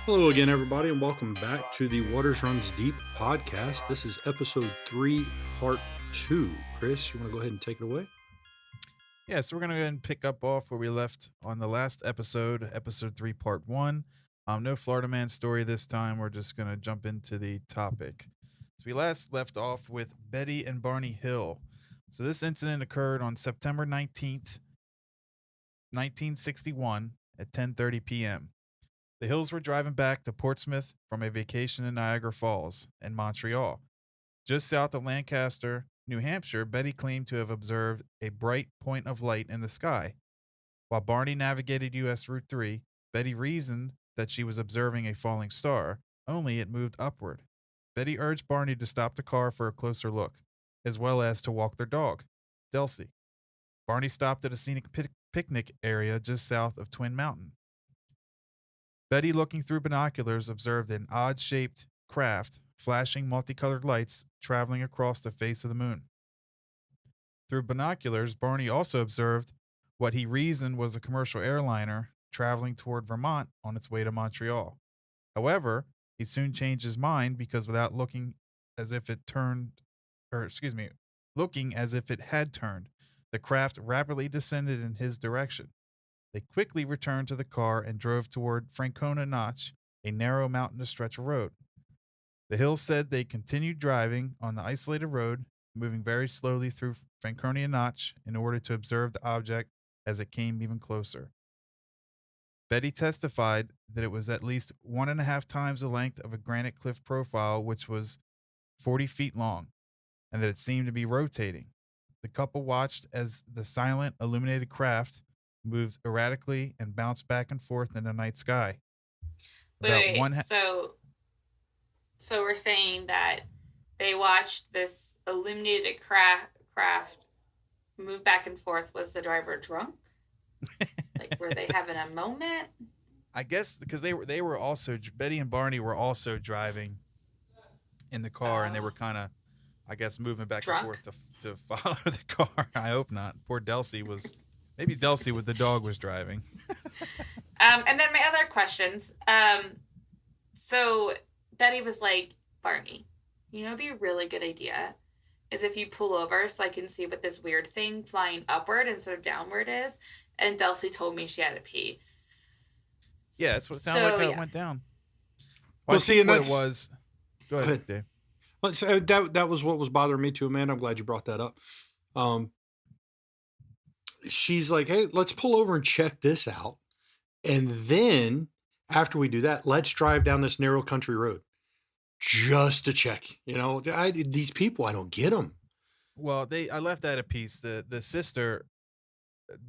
Hello again, everybody, and welcome back to the Waters Runs Deep podcast. This is episode 3, part 2. Chris, you want to go ahead and take it away? Yeah, so we're gonna go ahead and pick up off where we left on the last episode, episode 3, part 1. No Florida Man story this time. We're just gonna jump into the topic. So we last left off with Betty and Barney Hill. So this incident occurred on September 19th, 1961 at 10:30 p.m. The Hills were driving back to Portsmouth from a vacation in Niagara Falls and Montreal. Just south of Lancaster, New Hampshire, Betty claimed to have observed a bright point of light in the sky. While Barney navigated US Route 3, Betty reasoned that she was observing a falling star, only it moved upward. Betty urged Barney to stop the car for a closer look, as well as to walk their dog, Delcy. Barney stopped at a scenic picnic area just south of Twin Mountain. Betty, looking through binoculars, observed an odd-shaped craft flashing multicolored lights traveling across the face of the moon. Through binoculars, Barney also observed what he reasoned was a commercial airliner traveling toward Vermont on its way to Montreal. However, he soon changed his mind because without looking as if it had turned, the craft rapidly descended in his direction. They quickly returned to the car and drove toward Franconia Notch, a narrow mountainous stretch of road. The Hills said they continued driving on the isolated road, moving very slowly through Franconia Notch in order to observe the object as it came even closer. Betty testified that it was at least 1.5 times the length of a granite cliff profile, which was 40 feet long, and that it seemed to be rotating. The couple watched as the silent, illuminated craft moved erratically and bounced back and forth in the night sky. So we're saying that they watched this illuminated craft move back and forth. Was the driver drunk? Like, were they having a moment? I guess because they were also, Betty and Barney were also driving in the car, and they were kind of, I guess, moving back Drunk? and forth to follow the car. I hope not. Poor Delcy was, maybe Delcy with the dog was driving. And then my other questions. So Betty was like, Barney, it'd be a really good idea is if you pull over so I can see what this weird thing flying upward instead of downward is. And Delcy told me she had to pee. Yeah, that's what it sounded like how it went down. Well, see, and what it was. Go ahead, Dave. Well, so that was what was bothering me too, man. I'm glad you brought that up. She's like, hey, let's pull over and check this out. And then after we do that, let's drive down this narrow country road just to check. These people, I don't get them. Well, I left that a piece. The sister,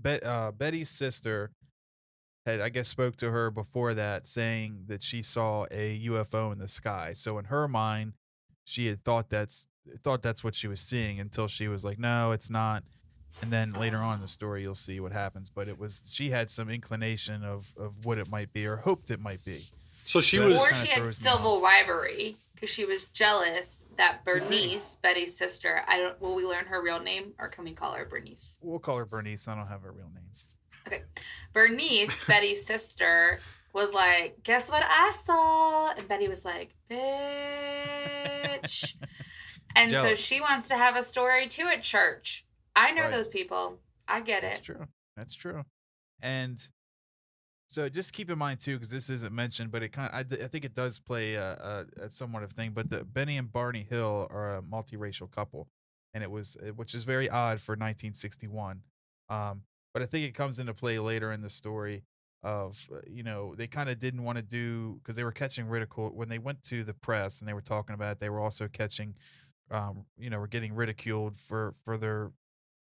Betty's sister, had, I guess, spoke to her before that, saying that she saw a UFO in the sky. So in her mind, she had thought that's what she was seeing until she was like, no, it's not. And then later on in the story, you'll see what happens. But she had some inclination of what it might be, or hoped it might be. So she had civil rivalry because she was jealous that Bernice, Betty's sister, will we learn her real name, or can we call her Bernice? We'll call her Bernice. I don't have her real name. Okay. Bernice, Betty's sister, was like, guess what I saw? And Betty was like, bitch. And so she wants to have a story too at church. I know those people. I get it. That's true. And so just keep in mind too, because this isn't mentioned, but I think it does play a somewhat of thing. But the Benny and Barney Hill are a multiracial couple, and which is very odd for 1961. But I think it comes into play later in the story of, they kind of didn't want to do, because they were catching ridicule when they went to the press and they were talking about it. They were also catching, were getting ridiculed for their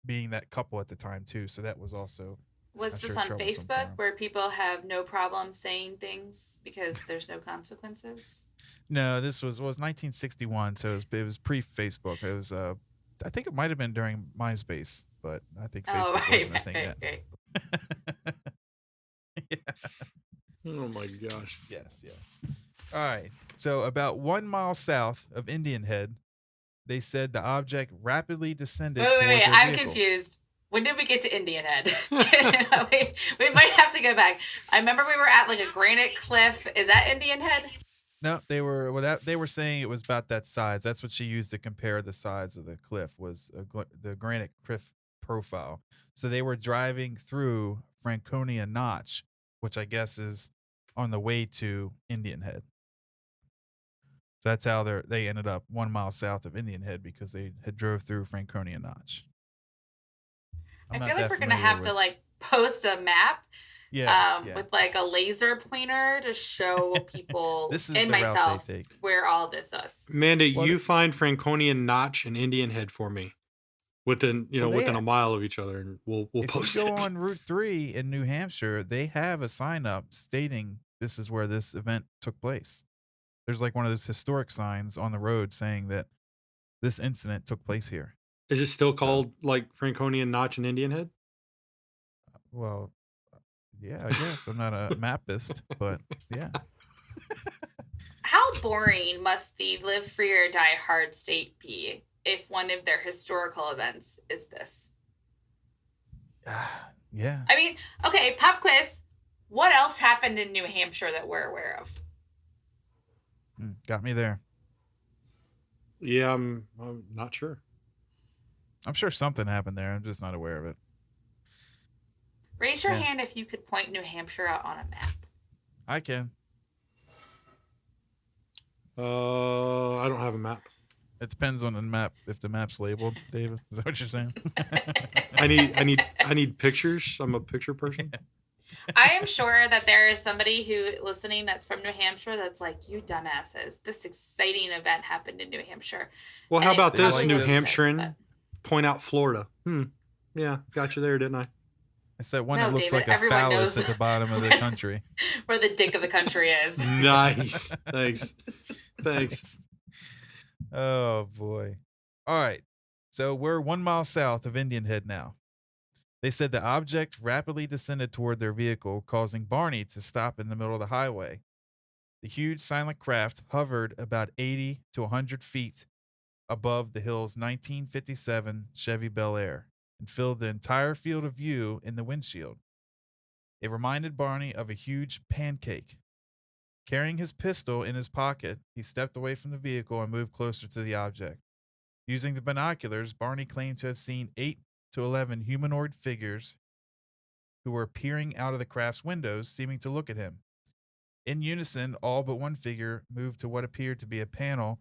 being that couple at the time too. So that was also. Was this on Facebook where people have no problem saying things because there's no consequences? No, this was 1961. So it was pre-Facebook. It was, I think it might've been during MySpace, but I think Facebook wasn't a thing yet. Yeah. Oh my gosh. Yes. All right. So about 1 mile south of Indian Head, they said the object rapidly descended. Wait, I'm vehicle. confused. When did we get to Indian Head? we might have to go back. I remember we were at like a granite cliff. Is that Indian Head? No, they were saying it was about that size. That's what she used to compare the size of the cliff was the granite cliff profile. So they were driving through Franconia Notch, which I guess is on the way to Indian Head. So that's how they ended up 1 mile south of Indian Head because they had drove through Franconia Notch. I feel like we're gonna have to like post a map, with like a laser pointer to show people and myself where all this is. Amanda, you find Franconia Notch and Indian Head for me, within a mile of each other, and we'll post it. If you go on Route 3 in New Hampshire, they have a sign up stating this is where this event took place. There's like one of those historic signs on the road saying that this incident took place here. Is it still called like Franconia Notch and Indian Head? Well, yeah, I guess. I'm not a mapist, but yeah. How boring must the Live Free or Die Hard state be if one of their historical events is this? Yeah. I mean, okay, pop quiz. What else happened in New Hampshire that we're aware of? Got me there. Yeah, I'm not sure. I'm sure something happened there. I'm just not aware of it. Raise your hand if you could point New Hampshire out on a map. I can. I don't have a map. It depends on the map. If the map's labeled, David, is that what you're saying? I need pictures. I'm a picture person. I am sure that there is somebody who listening that's from New Hampshire that's like, you dumbasses. This exciting event happened in New Hampshire. Well, how about this, like New this. Hampshirean? Point out Florida. Yeah, got you there, didn't I? It's that one that looks David, like a phallus at the bottom of the country. Where the dick of the country is. Nice. Thanks. Oh, boy. All right. So we're 1 mile south of Indian Head now. They said the object rapidly descended toward their vehicle, causing Barney to stop in the middle of the highway. The huge silent craft hovered about 80 to 100 feet above the hill's 1957 Chevy Bel Air and filled the entire field of view in the windshield. It reminded Barney of a huge pancake. Carrying his pistol in his pocket, he stepped away from the vehicle and moved closer to the object. Using the binoculars, Barney claimed to have seen 8 to 11 humanoid figures who were peering out of the craft's windows, seeming to look at him. In unison, all but one figure moved to what appeared to be a panel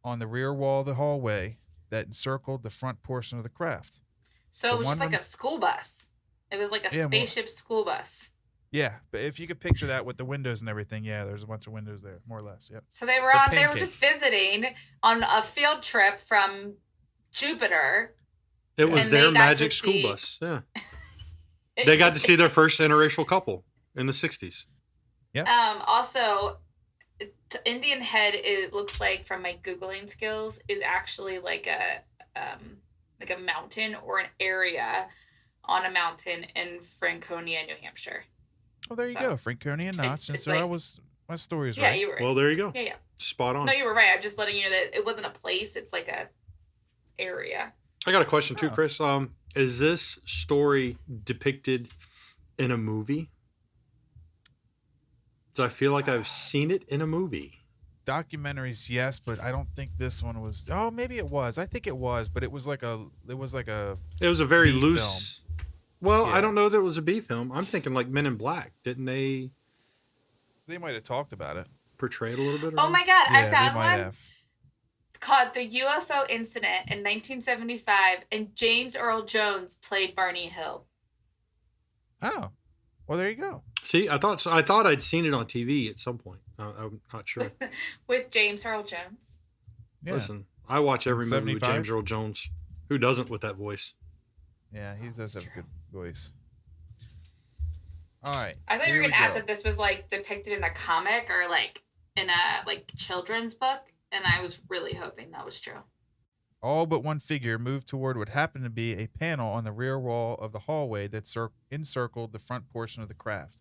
on the rear wall of the hallway that encircled the front portion of the craft. So it was just like a school bus. It was like a spaceship school bus. Yeah, but if you could picture that with the windows and everything, yeah, there's a bunch of windows there, more or less. Yep. So they were just visiting on a field trip from Jupiter. It was their magic school bus. Yeah. They got to see their first interracial couple in the 60s. Yep. Also, Indian Head, it looks like from my Googling skills, is actually like a mountain or an area on a mountain in Franconia, New Hampshire. Oh, there you go. Franconia Notch. And so my story's right. Yeah, you were right. Well, there you go. Yeah. Spot on. No, you were right. I'm just letting you know that it wasn't a place. It's like a area. I got a question too, Chris. Is this story depicted in a movie? So I feel like I've seen it in a movie. Documentaries, yes, but I don't think this one was. Oh, maybe it was. I think it was, but it was a very loose film. Well, yeah. I don't know that it was a B film. I'm thinking like Men in Black. Didn't they? They might have talked about it. Portrayed a little bit. Oh my God! Yeah, I found one called "The UFO Incident" in 1975, and James Earl Jones played Barney Hill. Oh, well, there you go. See, I thought I'd seen it on TV at some point. I'm not sure. With James Earl Jones. Yeah. Listen, I watch every movie with James Earl Jones. Who doesn't with that voice? Yeah, he does have a good voice. All right. I thought you were going to ask if this was like depicted in a comic or like in a children's book, and I was really hoping that was true. All but one figure moved toward what happened to be a panel on the rear wall of the hallway that encircled the front portion of the craft.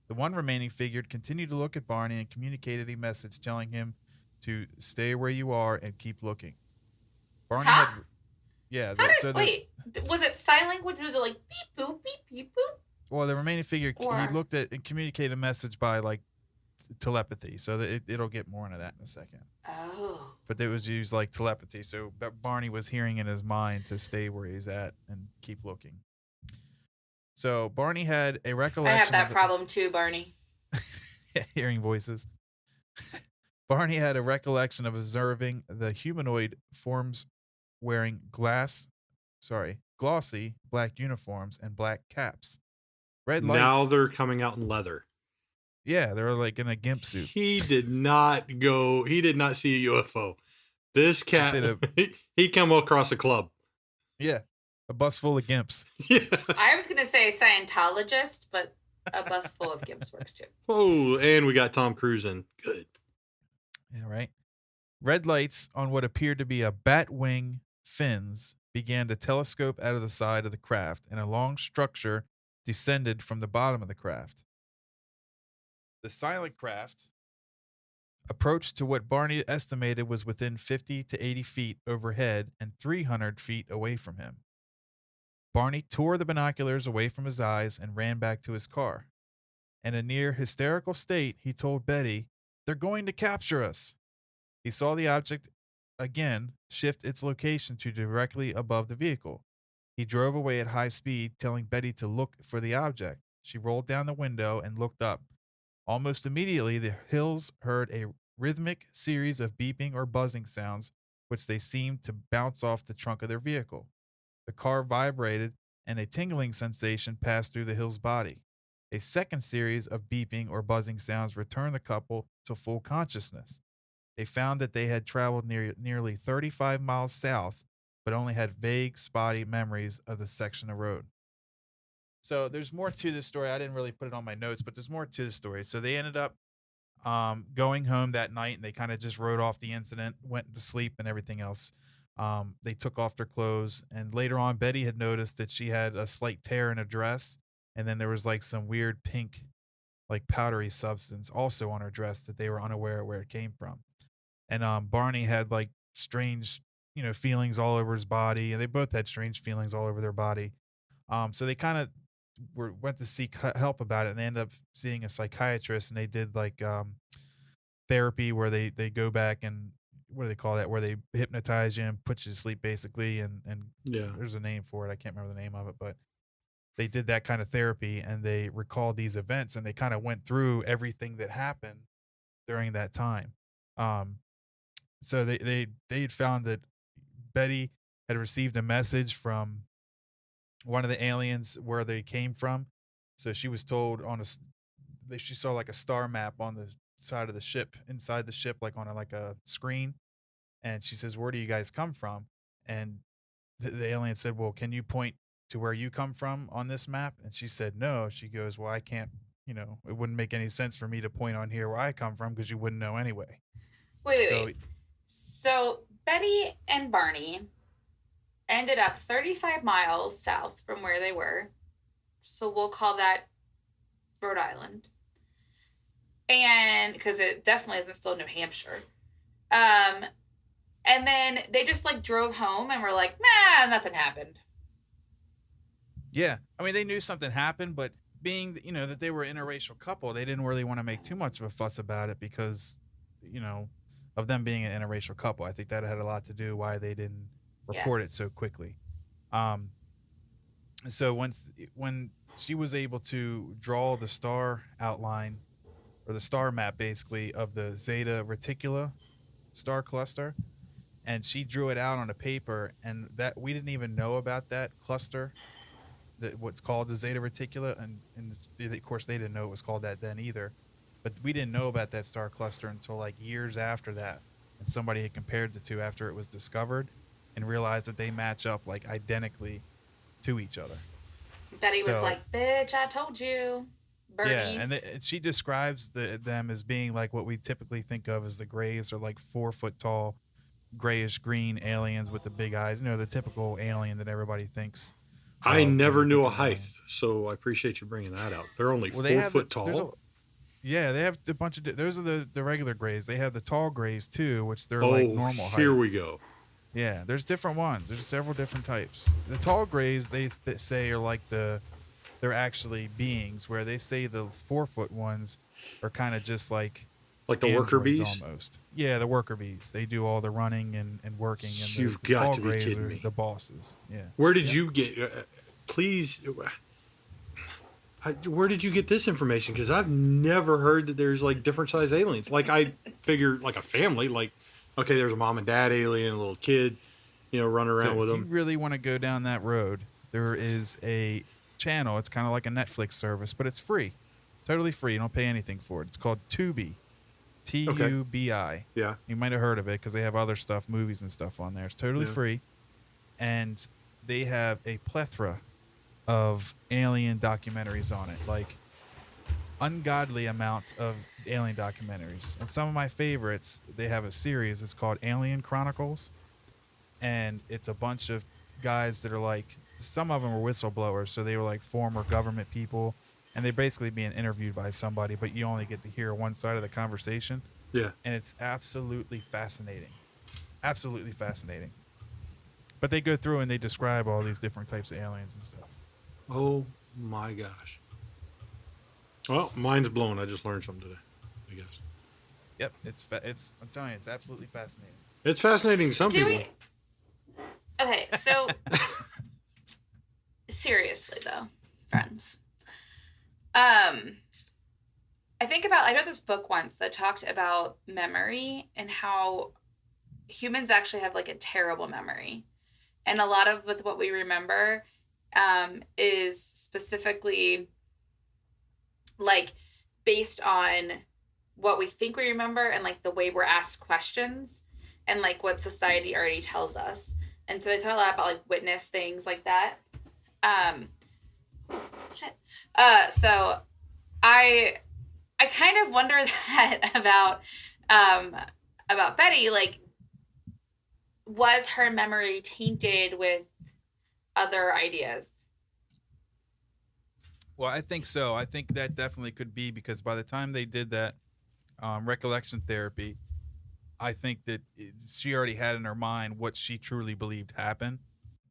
The one remaining figure continued to look at Barney and communicated a message telling him to stay where you are and keep looking. Barney Yeah. How did So was it sign language? Was it like beep boop beep beep boop? well, the remaining figure he Or looked at and communicated a message by like telepathy. So that it'll get more into that in a second. oh, But it was used like telepathy. So Barney was hearing in his mind to stay where he's at and keep looking. So Barney had a I recollection. have that of problem too, Barney. hearing voices. Barney had a recollection of observing the humanoid forms wearing glossy black uniforms and black caps. Red Now lights. they're coming out in leather. Yeah, they were like in a gimp suit. He did not see a UFO. This cat, said he come across a club. Yeah, a bus full of gimps. Yeah. I was gonna say Scientologist, but a bus full of gimps works too. Oh, and we got Tom Cruise in. Good. Yeah, right. Red lights on what appeared to be a bat wing fins began to telescope out of the side of the craft, and a long structure descended from the bottom of the craft. The silent craft approached to what Barney estimated was within 50 to 80 feet overhead and 300 feet away from him. Barney tore the binoculars away from his eyes and ran back to his car. In a near hysterical state, he told Betty, "They're going to capture us." He saw the object again shift its location to directly above the vehicle. He drove away at high speed, telling Betty to look for the object. She rolled down the window and looked up. Almost immediately, the Hills heard a rhythmic series of beeping or buzzing sounds, which they seemed to bounce off the trunk of their vehicle. The car vibrated, and a tingling sensation passed through the Hills' body. A second series of beeping or buzzing sounds returned the couple to full consciousness. They found that they had traveled nearly 35 miles south, but only had vague, spotty memories of the section of road. So there's more to this story. I didn't really put it on my notes, but there's more to the story. So they ended up going home that night, and they kind of just wrote off the incident, went to sleep, and everything else. They took off their clothes, and later on, Betty had noticed that she had a slight tear in her dress, and then there was like some weird pink, like powdery substance also on her dress that they were unaware of where it came from. And Barney had like strange, feelings all over his body, and they both had strange feelings all over their body. So they kind of went to seek help about it, and they ended up seeing a psychiatrist, and they did like therapy where they go back and what do they call that? Where they hypnotize you and put you to sleep basically, and Yeah. there's a name for it. I can't remember the name of it, but they did that kind of therapy, and they recalled these events, and they kind of went through everything that happened during that time. So they had found that Betty had received a message from one of the aliens where they came from. So she was told she saw like a star map on the side of the ship, inside the ship, like on a screen. And she says, "Where do you guys come from?" And the alien said, "Well, can you point to where you come from on this map?" And she said, "No." She goes, "Well, I can't, it wouldn't make any sense for me to point on here where I come from because you wouldn't know anyway." Wait. So Betty and Barney ended up 35 miles south from where they were. So we'll call that Rhode Island. And because it definitely isn't still New Hampshire. And then they just like drove home and were like, nah, nothing happened. Yeah. I mean, they knew something happened, but being, that they were an interracial couple, they didn't really want to make too much of a fuss about it because, of them being an interracial couple. I think that had a lot to do why they didn't report it so quickly. So when she was able to draw the star outline or the star map basically of the Zeta Reticuli star cluster, and she drew it out on a paper, and that we didn't even know about that cluster, that what's called the Zeta Reticuli, and of course they didn't know it was called that then either. But we didn't know about that star cluster until like years after that, and somebody had compared the two after it was discovered and realized that they match up like identically to each other. Betty was like, "Bitch, I told you." Bernice. Yeah, and she describes them as being like what we typically think of as the Greys, or like 4 foot tall, grayish green aliens with the big eyes. The typical alien that everybody thinks. I never knew a height, so I appreciate you bringing that out. They're only 4 foot tall. Yeah, they have a bunch of those are the regular Greys. They have the tall Greys too, which they're like normal height. Here we go. Yeah, there's different ones. There's several different types. The tall grays they say are like they're actually beings, where they say the 4-foot ones are kind of just like Like the worker androids bees? almost. Yeah, the worker bees. They do all the running and working, and You've the got tall to be grays kidding are me. the bosses. Yeah. Where did Yep. you get? Please, where did you get this information? Because I've never heard that there's like different size aliens. Like I figured, like a family. Like, okay, there's a mom and dad alien, a little kid, running around So with if you them. really want to go down that road, there is a channel. It's kind of like a Netflix service, but it's free, totally free. You don't pay anything for it. It's called Tubi, Tubi. Yeah, You might have heard of it because they have other stuff, movies and stuff on there. It's totally Yeah. free, and they have a plethora of alien documentaries on it, like ungodly amounts of alien documentaries. And some of my favorites, they have a series. It's called Alien Chronicles, and it's a bunch of guys that are like, some of them are whistleblowers, so they were like former government people, and they're basically being interviewed by somebody, but you only get to hear one side of the conversation, yeah. and it's absolutely fascinating. Absolutely fascinating. But they go through and they describe all these different types of aliens and stuff. Oh my gosh. Well, mine's blown. I just learned something today, I guess. Yep, it's I'm telling you, it's absolutely fascinating. It's fascinating to some Do people. we? Okay, so seriously though, friends. I read this book once that talked about memory and how humans actually have like a terrible memory. And a lot of with what we remember is specifically like based on what we think we remember and like the way we're asked questions and like what society already tells us. And so they talk a lot about like witness things like that. So I kind of wonder that about Betty. Like, was her memory tainted with other ideas? Well, I think so. I think that definitely could be, because by the time they did that recollection therapy, I think that she already had in her mind what she truly believed happened.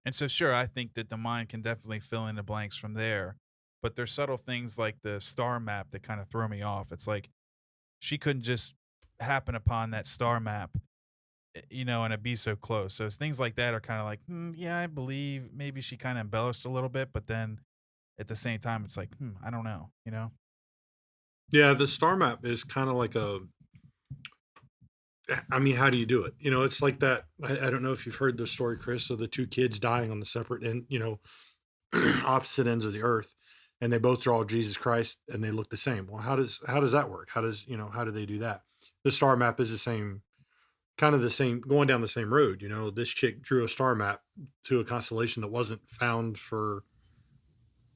And so, sure, I think that the mind can definitely fill in the blanks from there. But there's subtle things like the star map that kind of throw me off. It's like she couldn't just happen upon that star map, and it'd be so close. So it's things like that are kind of like, yeah, I believe maybe she kind of embellished a little bit, but then at the same time, it's like, I don't know. Yeah, the star map is kind of like I mean, how do you do it? It's like that. I don't know if you've heard the story, Chris, of the two kids dying on the separate end, opposite ends of the earth, and they both draw Jesus Christ and they look the same. Well, how does that work? How do they do that? The star map is the same, kind of the same, going down the same road. This chick drew a star map to a constellation that wasn't found for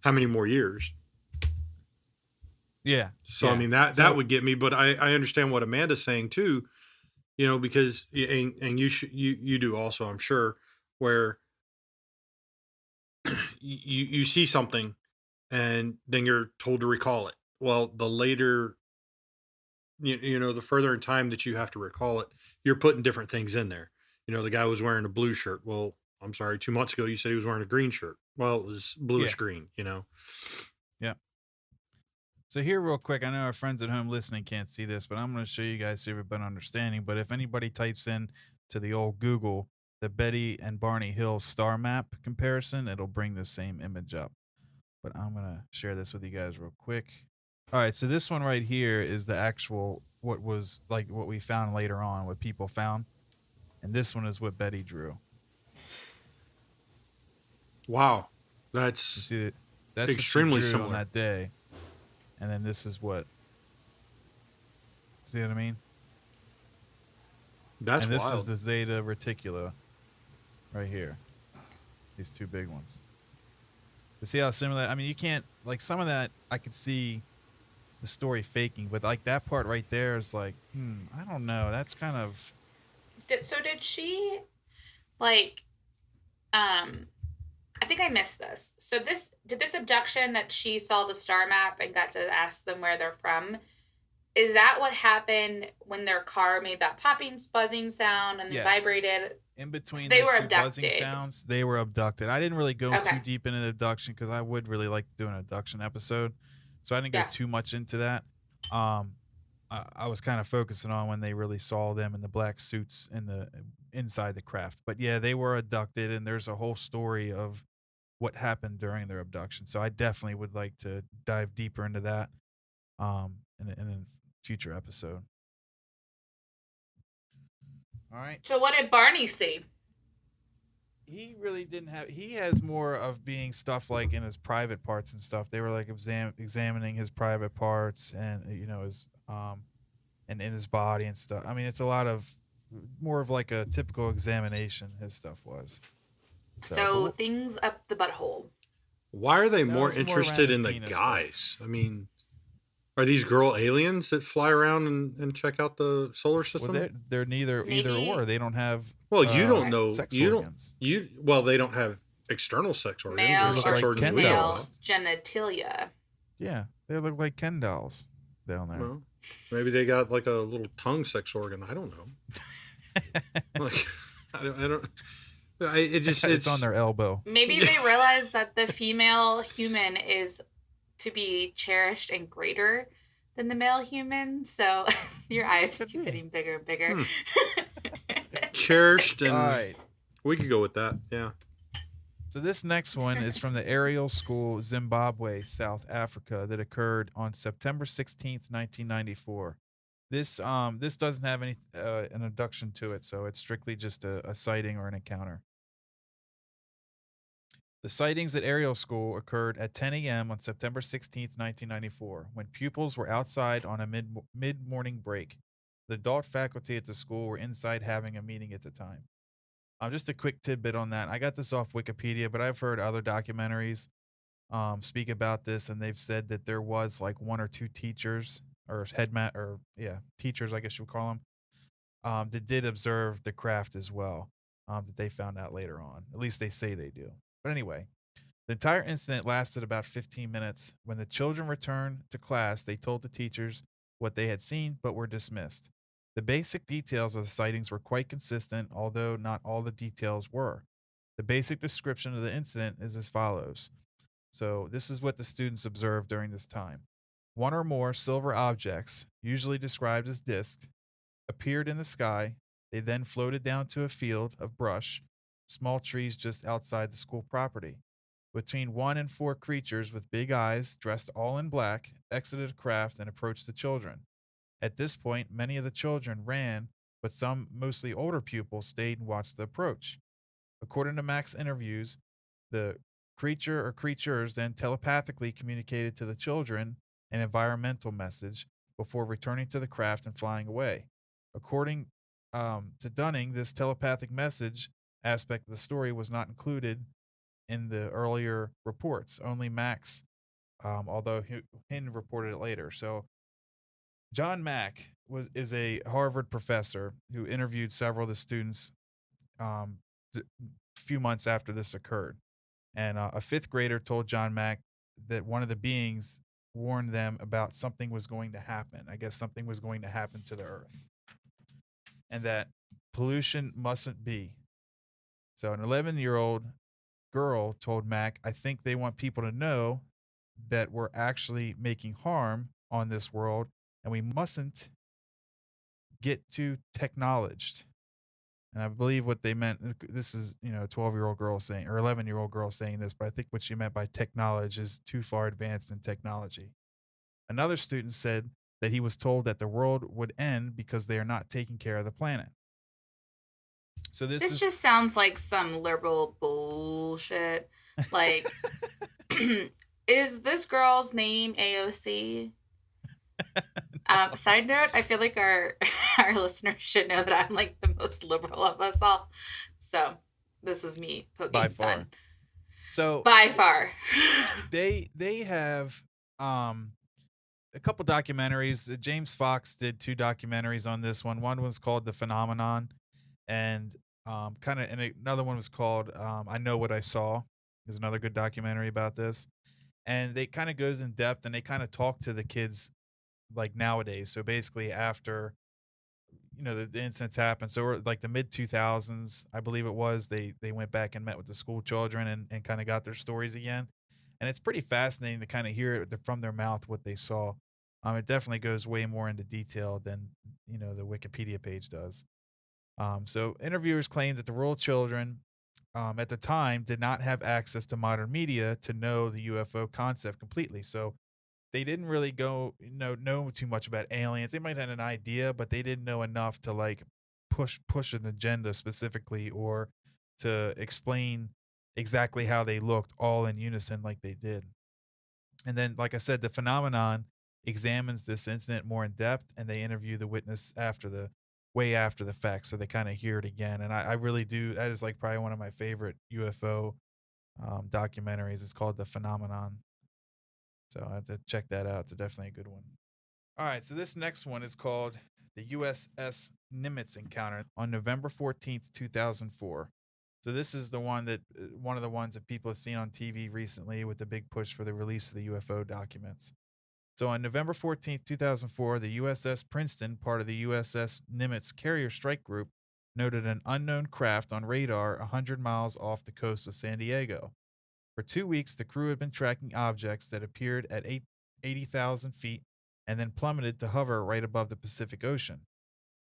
how many more years. Yeah. So I mean that would get me, but I understand what Amanda's saying too, because and you do also, I'm sure, where you see something and then you're told to recall it. Well, the later the further in time that you have to recall it, you're putting different things in there. The guy was wearing a blue shirt. Well, I'm sorry, 2 months ago you said he was wearing a green shirt. Well, it was bluish green. Yeah. So here, real quick, I know our friends at home listening can't see this, but I'm going to show you guys so you have a better understanding. But if anybody types in to the old Google the Betty and Barney Hill star map comparison, it'll bring the same image up. But I'm going to share this with you guys real quick. All right, so this one right here is the actual, what we found later on, what people found. And this one is what Betty drew. Wow. You That's see that? That's extremely what she drew similar. on that day. And then this is what. See what I mean? that's And this wild. is the Zeta Reticula right here. These two big ones. You see how similar? I mean, you can't, like, some of that I could see the story faking, but like that part right there is like, I don't know. That's kind of. Did she like I think I missed this. So this abduction that she saw the star map and got to ask them where they're from, is that what happened when their car made that popping, buzzing sound and they Yes. vibrated? in So between they those were two buzzing abducted. sounds, they were abducted. I didn't really go too Okay. deep into the abduction because I would really like to do an abduction episode, so I didn't go Yeah. too much into that. Um, I was kind of focusing on when they really saw them in the black suits in the inside the craft. But yeah, they were abducted, and there's a whole story of what happened during their abduction. So I definitely would like to dive deeper into that in a future episode. All right. So what did Barney see? He really didn't have. He has more of being stuff like in his private parts and stuff. They were like examining his private parts and his and in his body and stuff. I mean, it's a lot of more of like a typical examination. His stuff was. So things up the butthole. Why are they No, more it's more around interested his in the penis, but- guys? I mean, are these girl aliens that fly around and check out the solar well, system? they're neither either Maybe- or. They don't have. Well, you don't know. Sex You organs. they don't have external sex organs. Male or look sex like or organs Ken we know female dolls. about. genitalia. Yeah, they look like Ken dolls down there. Well, maybe they got like a little tongue sex organ. I don't know. Like, I don't. It just it's on their elbow. Maybe they realize that the female human is to be cherished and greater than the male human. So your eyes Could keep be. getting bigger and bigger. cherished, and All right. we could go with that. Yeah. So this next one is from the Ariel School, Zimbabwe, South Africa, that occurred on September 16th, 1994. This doesn't have any an abduction to it, so it's strictly just a sighting or an encounter. The sightings at Ariel School occurred at 10 a.m. on September 16th, 1994, when pupils were outside on a mid-morning break. The adult faculty at the school were inside having a meeting at the time. Just a quick tidbit on that. I got this off Wikipedia, but I've heard other documentaries speak about this, and they've said that there was like one or two teachers or teachers, I guess you would call them, that did observe the craft as well. That they found out later on. At least they say they do. But anyway, the entire incident lasted about 15 minutes. When the children returned to class, they told the teachers what they had seen, but were dismissed. The basic details of the sightings were quite consistent, although not all the details were. The basic description of the incident is as follows. So this is what the students observed during this time. One or more silver objects, usually described as discs, appeared in the sky. They then floated down to a field of brush, small trees just outside the school property. Between 1 and 4 creatures with big eyes, dressed all in black, exited the craft and approached the children. At this point, many of the children ran, but some, mostly older pupils, stayed and watched the approach. According to Mac's interviews, the creature or creatures then telepathically communicated to the children an environmental message before returning to the craft and flying away. According to Dunning, this telepathic message aspect of the story was not included in the earlier reports. Only Max, although Hinn reported it later. So John Mack is a Harvard professor who interviewed several of the students a few months after this occurred. And a 5th grader told John Mack that one of the beings warned them about something was going to happen. I guess something was going to happen to the earth. And that pollution mustn't be. So an 11-year-old girl told Mac, I think they want people to know that we're actually making harm on this world and we mustn't get too technologed. And I believe what they meant, this is, a 12-year-old girl saying, or 11-year-old girl saying this, but I think what she meant by technology is too far advanced in technology. Another student said that he was told that the world would end because they are not taking care of the planet. So This just sounds like some liberal bullshit. Like, is this girl's name AOC? Side note, I feel like our listeners should know that I'm like the most liberal of us all. So this is me poking by fun. far. So By far. they have a couple documentaries. James Fox did 2 documentaries on this one. One was called The Phenomenon, and another one was called I Know What I Saw. Is another good documentary about this. And they kind of goes in depth and they kind of talk to the kids like nowadays. So basically after the incidents happened. So we're like the mid 2000s, I believe it was. They went back and met with the school children and kind of got their stories again. And it's pretty fascinating to kind of hear from their mouth what they saw. It definitely goes way more into detail than the Wikipedia page does. So interviewers claimed that the rural children at the time did not have access to modern media to know the UFO concept completely. So they didn't really know too much about aliens. They might have had an idea, but they didn't know enough to like push an agenda specifically or to explain exactly how they looked all in unison like they did. And then, like I said, the phenomenon examines this incident more in depth, and they interview the witness way after the fact, so they kind of hear it again. And I really do. That is like probably one of my favorite UFO documentaries. It's called The Phenomenon. So I have to check that out. It's definitely a good one. All right, so this next one is called the USS Nimitz encounter on November 14th, 2004. So this is the one that one of the ones that people have seen on TV recently with the big push for the release of the UFO documents. So on November 14th, 2004, the USS Princeton, part of the USS Nimitz Carrier Strike Group, noted an unknown craft on radar 100 miles off the coast of San Diego. For 2 weeks, the crew had been tracking objects that appeared at 80,000 feet and then plummeted to hover right above the Pacific Ocean.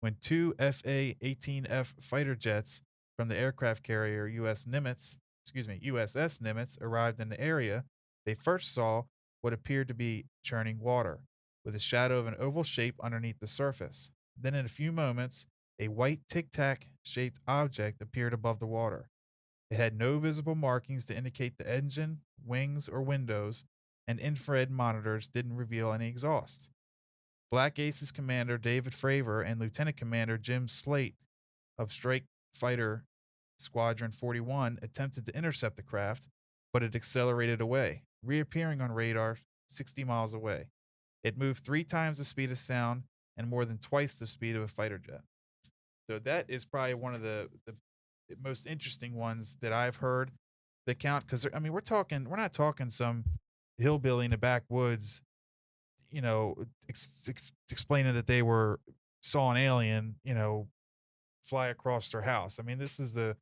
When two FA-18F fighter jets from the aircraft carrier USS Nimitz arrived in the area, they first saw what appeared to be churning water, with a shadow of an oval shape underneath the surface. Then in a few moments, a white tic-tac shaped object appeared above the water. It had no visible markings to indicate the engine, wings, or windows, and infrared monitors didn't reveal any exhaust. Black Aces Commander David Fravor and Lieutenant Commander Jim Slate of Strike Fighter Squadron 41 attempted to intercept the craft, but it accelerated away, reappearing on radar 60 miles away. It moved 3 times the speed of sound and more than twice the speed of a fighter jet. So that is probably one of the most interesting ones that I've heard. The count, because I mean, we're not talking some hillbilly in the backwoods, explaining that they saw an alien, fly across their house. I mean, this is a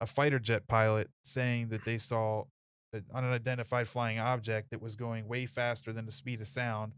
fighter jet pilot saying that they saw an unidentified flying object that was going way faster than the speed of sound,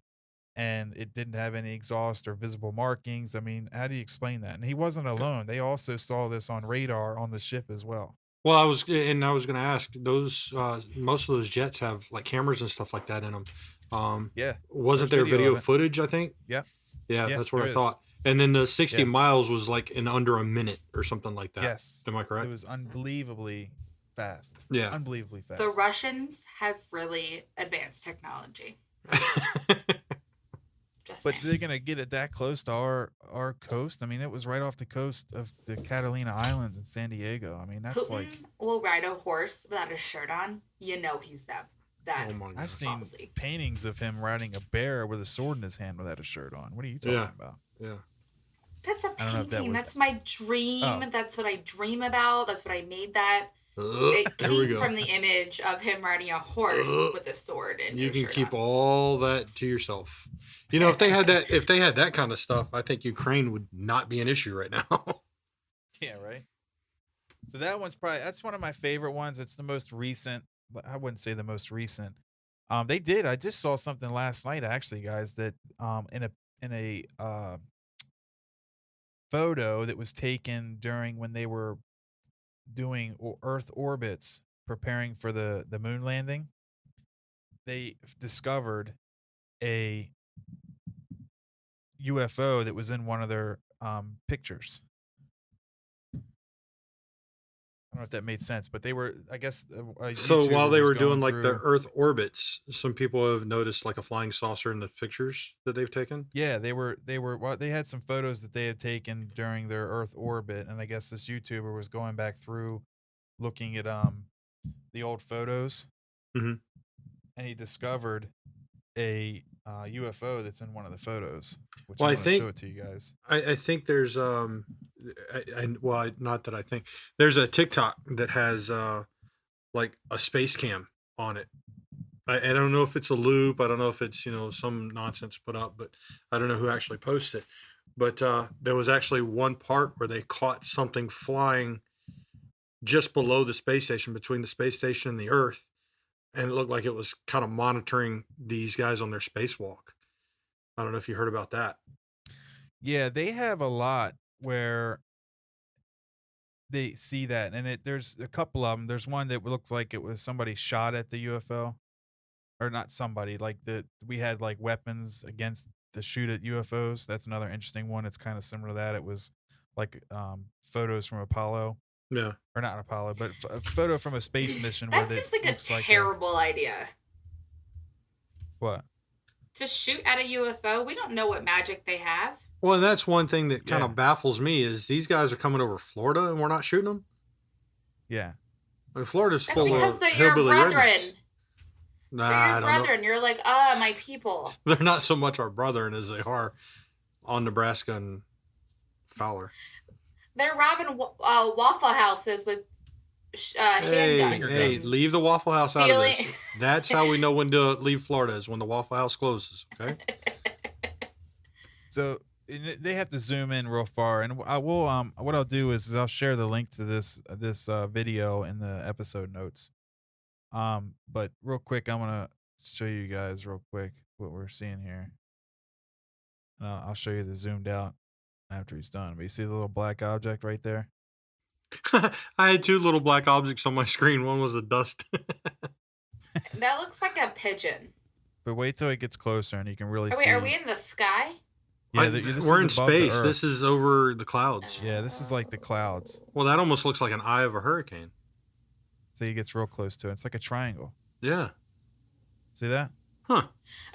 and it didn't have any exhaust or visible markings. I mean, how do you explain that? And he wasn't alone. They also saw this on radar on the ship as well. Well, I was going to ask those. Most of those jets have like cameras and stuff like that in them. Yeah, wasn't there video of it. footage? I think. Yeah, that's what I is. thought. And then the 60 miles was like in under a minute or something like that. Yes, am I correct? It was unbelievably fast. Yeah, unbelievably fast. The Russians have really advanced technology. But they're gonna get it that close to our coast. I mean, it was right off the coast of the Catalina Islands in San Diego. I mean, that's Putin like will ride a horse without a shirt on. He's that. Oh my God. I've seen paintings of him riding a bear with a sword in his hand without a shirt on. What are you talking about? Yeah. That's a painting. That's my dream. Oh. That's what I dream about. That's what I made that. It came from the image of him riding a horse with a sword and you can keep all that to yourself. If they had that kind of stuff, I think Ukraine would not be an issue right now. Yeah, right. So that's one of my favorite ones. It's the most recent. I wouldn't say the most recent. I just saw something last night actually, guys, that in a photo that was taken during when they were doing Earth orbits preparing for the moon landing, they discovered a UFO that was in one of their pictures. I don't know if that made sense, but they were, I guess. So while they were doing like the Earth orbits, some people have noticed like a flying saucer in the pictures that they've taken. Yeah, they had some photos that they had taken during their Earth orbit, and I guess this YouTuber was going back through, looking at the old photos, and he discovered a UFO that's in one of the photos. Which I think show it to you guys. I think there's there's a TikTok that has like a space cam on it. I don't know if it's a loop. I don't know if it's some nonsense put up, but I don't know who actually posts it. But there was actually one part where they caught something flying just below the space station, between the space station and the Earth, and it looked like it was kind of monitoring these guys on their spacewalk. I don't know if you heard about that. Yeah, they have a lot where they see that, and there's a couple of them. There's one that looks like it was somebody shot at the UFO, or not somebody. Like we had like weapons against the shoot at UFOs. That's another interesting one. It's kind of similar to that. It was like photos from Apollo, Yeah. or not Apollo, but a photo from a space mission. That where seems like a looks terrible idea. What? To shoot at a UFO, we don't know what magic they have. Well, and that's one thing that kind Yeah. of baffles me is these guys are coming over Florida and we're not shooting them. Yeah. I mean, Florida's That's full because of they're your hillbilly brethren. rednecks. Nah, They're I your don't know. brethren. You're like, my people. They're not so much our brethren as they are on Nebraska and Fowler. They're robbing Waffle Houses with Hey, handguns. hey, and leave the Waffle House out of stealing- this. That's how we know when to leave Florida, is when the Waffle House closes. Okay. So they have to zoom in real far, and I will. What I'll do is I'll share the link to this video in the episode notes. But real quick, I'm gonna show you guys real quick what we're seeing here. I'll show you the zoomed out after he's done. But you see the little black object right there? I had two little black objects on my screen. One was a dust. That looks like a pigeon. But wait till it gets closer, and you can really Oh, see. wait, are we in the sky? Yeah, We're in is above the space. Earth. This is over the clouds. Yeah, this is like the clouds. Well, that almost looks like an eye of a hurricane. So he gets real close to it. It's like a triangle. Yeah. See that? Huh.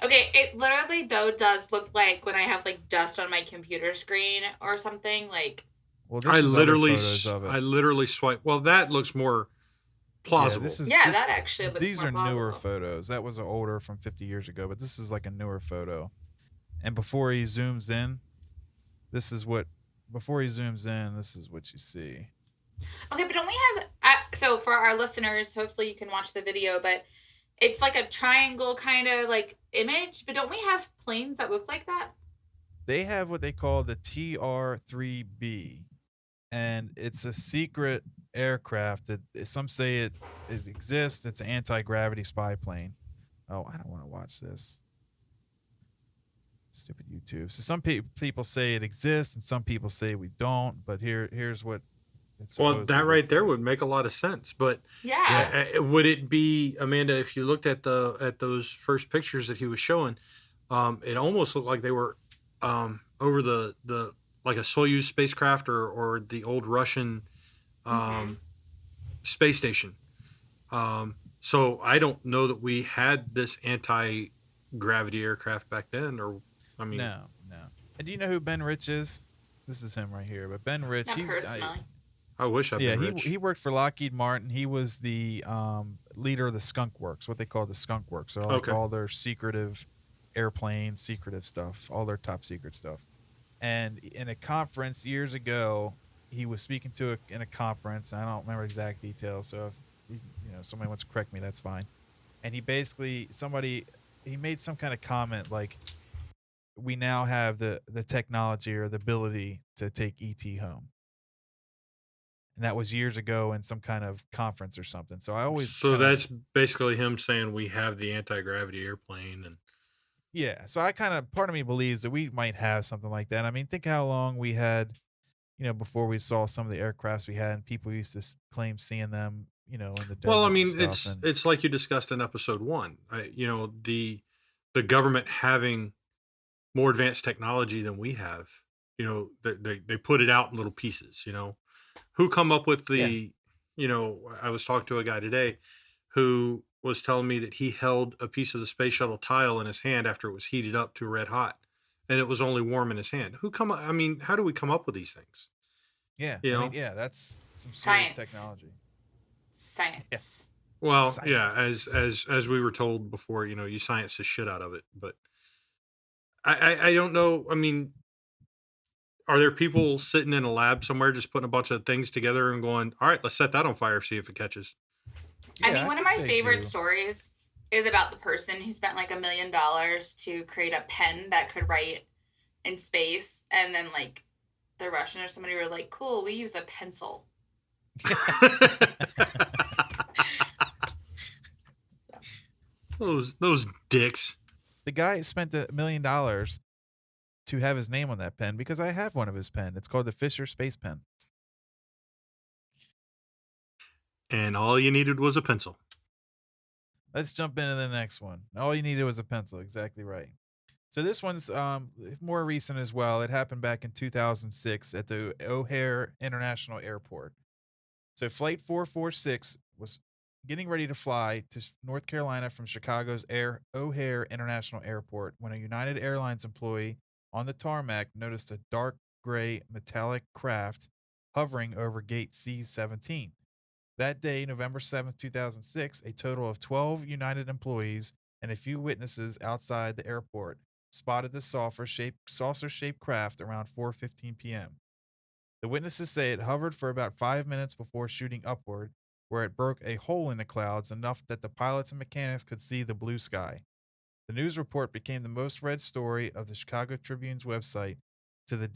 Okay, it literally, though, does look like when I have, like, dust on my computer screen or something, like... Well, I is other literally, photos of it. I literally swipe. Well, that looks more plausible. Yeah, that actually looks These more are newer plausible. photos. That was an older from 50 years ago, but this is like a newer photo. And before he zooms in, this is what you see. Okay, but don't we have... so for our listeners, hopefully you can watch the video, but it's like a triangle kind of, like, image, but don't we have planes that look like that? They have what they call the TR-3B, and it's a secret aircraft that some say it exists. It's an anti-gravity spy plane. Oh, I don't want to watch this. Stupid YouTube. So some people say it exists, and some people say we don't. But here's what it's. Well, supposed to that look right there like. would make a lot of sense. But Yeah. would it be, Amanda, if you looked at those first pictures that he was showing, it almost looked like they were over the like a Soyuz spacecraft or the old Russian space station. So I don't know that we had this anti-gravity aircraft back then, or I mean, No. And do you know who Ben Rich is? This is him right here. But Ben Rich, Not personally. I wish I'd been rich. he worked for Lockheed Martin. He was the leader of the Skunk Works, what they call the Skunk Works. So like Okay. all their secretive airplanes, secretive stuff, all their top secret stuff. And in a conference years ago, he was speaking in a conference. I don't remember exact details, so if somebody wants to correct me, that's fine. And he basically he made some kind of comment like, we now have the technology or the ability to take ET home. And that was years ago in some kind of conference or something. So I always That's basically him saying we have the anti-gravity airplane, and yeah. So part of me believes that we might have something like that. I mean, think how long we had, before we saw some of the aircrafts we had, and people used to claim seeing them, in the desert. well, I mean, and stuff, it's like you discussed in episode 1. The government having more advanced technology than we have. They put it out in little pieces. Who come up with the? I was talking to a guy today who was telling me that he held a piece of the space shuttle tile in his hand after it was heated up to red hot, and it was only warm in his hand. I mean, how do we come up with these things? Yeah. You I know? mean, yeah, that's some Science. serious technology. Science. Well, Science. yeah, as we were told before, you science the shit out of it. But I don't know. I mean, are there people sitting in a lab somewhere just putting a bunch of things together and going, all right, let's set that on fire, see if it catches? I Yeah, mean, one of think my they favorite do. stories is about the person who spent like $1 million to create a pen that could write in space, and then like the Russian or somebody were like, "Cool, we use a pencil." those dicks. The guy spent $1 million to have his name on that pen because I have one of his pen. It's called the Fisher Space Pen. And all you needed was a pencil. Let's jump into the next one. All you needed was a pencil. Exactly right. So this one's more recent as well. It happened back in 2006 at the O'Hare International Airport. So Flight 446 was getting ready to fly to North Carolina from Chicago's O'Hare International Airport when a United Airlines employee on the tarmac noticed a dark gray metallic craft hovering over gate C-17. That day, November 7th, 2006, a total of 12 United employees and a few witnesses outside the airport spotted the saucer-shaped craft around 4:15 p.m. The witnesses say it hovered for about 5 minutes before shooting upward, where it broke a hole in the clouds enough that the pilots and mechanics could see the blue sky. The news report became the most read story of the Chicago Tribune's website to that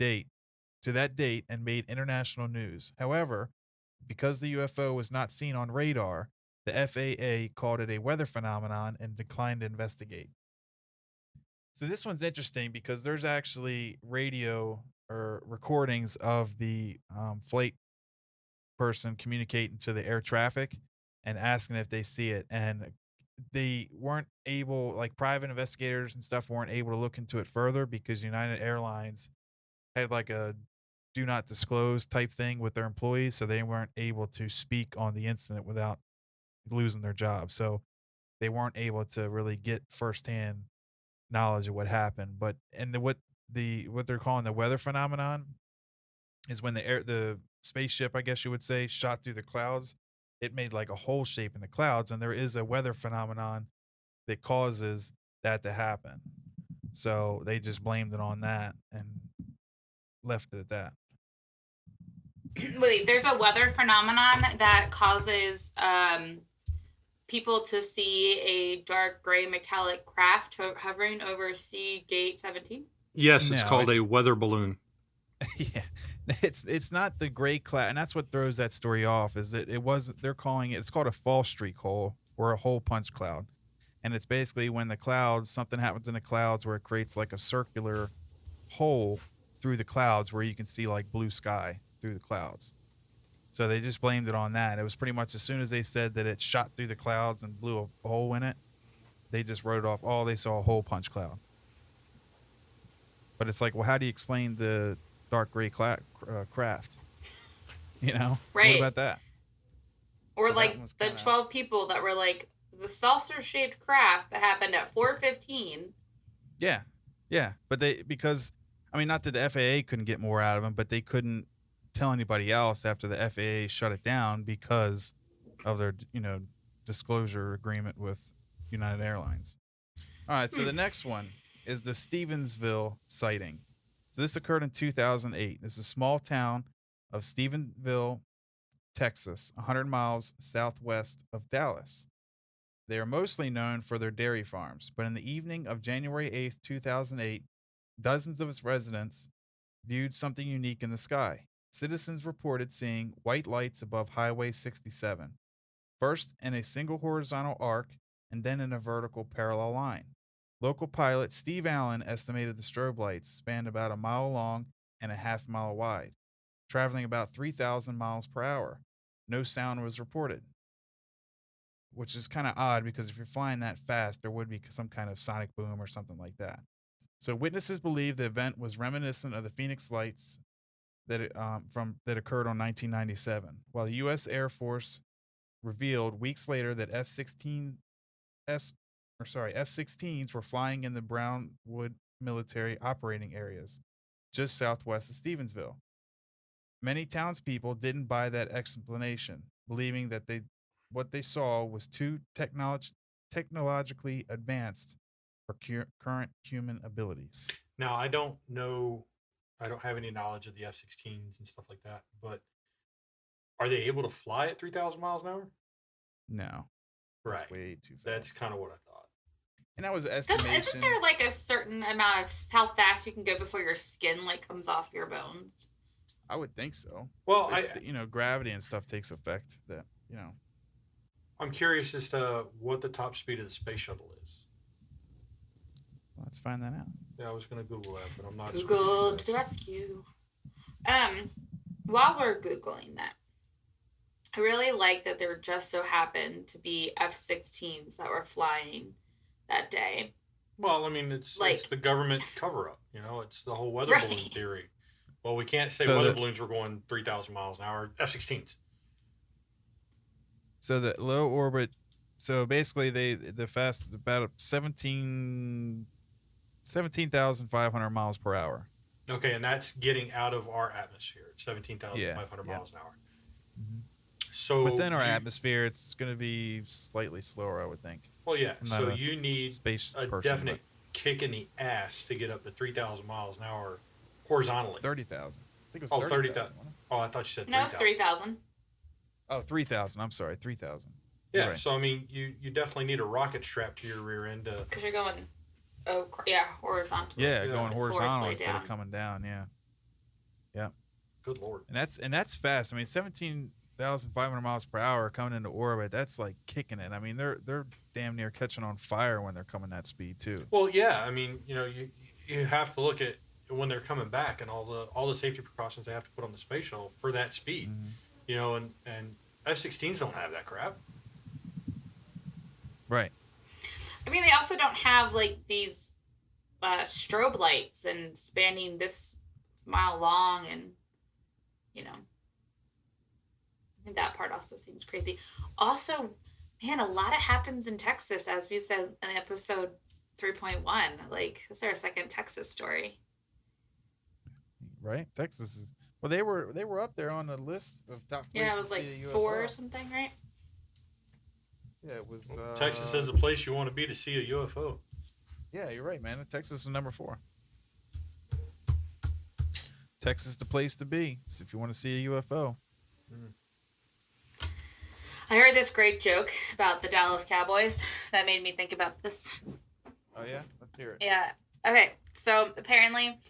date and made international news. However, because the UFO was not seen on radar, the FAA called it a weather phenomenon and declined to investigate. So this one's interesting because there's actually radio or recordings of the flight person communicating to the air traffic and asking if they see it. And they weren't able, like private investigators and stuff weren't able to look into it further because United Airlines had like a do not disclose type thing with their employees. So they weren't able to speak on the incident without losing their job. So they weren't able to really get firsthand knowledge of what happened. But what they're calling the weather phenomenon is when the spaceship, I guess you would say, shot through the clouds. It made like a hole shape in the clouds, and there is a weather phenomenon that causes that to happen. So they just blamed it on that and left it at that. Wait, there's a weather phenomenon that causes people to see a dark gray metallic craft hovering over Sea Gate 17? Yes, it's called a weather balloon. Yeah. It's not the gray cloud, and that's what throws that story off. Is that they're calling it's called a fall streak hole or a hole punch cloud, and it's basically when something happens in the clouds where it creates like a circular hole through the clouds where you can see like blue sky through the clouds. So they just blamed it on that. It was pretty much as soon as they said that it shot through the clouds and blew a hole in it, they just wrote it off. Oh, they saw a hole punch cloud. But it's like, well, how do you explain the dark gray craft? You know? Right. What about that? Or so like the 12 people that were like, the saucer-shaped craft that happened at 4:15. Yeah. Yeah. But because not that the FAA couldn't get more out of them, but they couldn't tell anybody else after the FAA shut it down because of their, disclosure agreement with United Airlines. All right. So the next one is the Stevensville sighting. So this occurred in 2008. This is a small town of Stevensville, Texas, 100 miles southwest of Dallas. They are mostly known for their dairy farms, but in the evening of January 8th, 2008, dozens of its residents viewed something unique in the sky. Citizens reported seeing white lights above Highway 67, first in a single horizontal arc and then in a vertical parallel line. Local pilot Steve Allen estimated the strobe lights spanned about a mile long and a half mile wide, traveling about 3,000 miles per hour. No sound was reported, which is kind of odd because if you're flying that fast, there would be some kind of sonic boom or something like that. So witnesses believe the event was reminiscent of the Phoenix lights that occurred on 1997, while the U.S. Air Force revealed weeks later that F-16s were flying in the Brownwood military operating areas, just southwest of Stevensville. Many townspeople didn't buy that explanation, believing that what they saw was too technologically advanced for current human abilities. Now, I don't have any knowledge of the F-16s and stuff like that, but are they able to fly at 3,000 miles an hour? No. Right. That's way too fast. That's kind of what I thought. And that was Isn't estimation. there like a certain amount of how fast you can go before your skin like comes off your bones? I would think so. Well, It's gravity and stuff takes effect. That I'm curious as to what the top speed of the space shuttle is. let's find that out. Yeah, I was going to Google that, but I'm not. Google to the rescue. While we're Googling that, I really like that there just so happened to be F-16s that were flying that day. Well, I mean, it's the government cover-up. It's the whole weather balloon theory. Well, we can't say weather balloons were going 3,000 miles an hour. F-16s. So the low orbit. So basically, the fast about 17,500 miles per hour. Okay, and that's getting out of our atmosphere. It's 17,500 miles an hour. Mm-hmm. So within our atmosphere, it's going to be slightly slower, I would think. Well, yeah. So you need a definite kick in the ass to get up to 3,000 miles an hour horizontally. 30,000. I think it was 30,000. Oh, I thought you said 3,000. No, it's 3,000. Oh, 3,000. I'm sorry, 3,000. Yeah. Right. So I mean, you definitely need a rocket strapped to your rear end. Because you're going, horizontal. Yeah, going horizontal instead of coming down. Yeah. Yeah. Good Lord. And that's fast. I mean, 17,500 miles per hour coming into orbit. That's like kicking it. I mean, they're damn near catching on fire when they're coming that speed too. Well, yeah. I mean, you have to look at when they're coming back and all the safety precautions they have to put on the space shuttle for that speed. Mm-hmm. And F-16s don't have that crap. Right. I mean, they also don't have like these strobe lights and spanning this mile long, and I think that part also seems crazy. Also, man, a lot happens in Texas, as we said in episode 3.1. Like, is there a second Texas story? Right, Texas is. Well, they were up there on the list of top. Yeah, it was like 4 or something, right? Yeah, it was. Texas is the place you want to be to see a UFO. Yeah, you're right, man. Texas is number 4. Texas is the place to be if you want to see a UFO. I heard this great joke about the Dallas Cowboys that made me think about this. Oh yeah, let's hear it. Yeah. Okay. So apparently,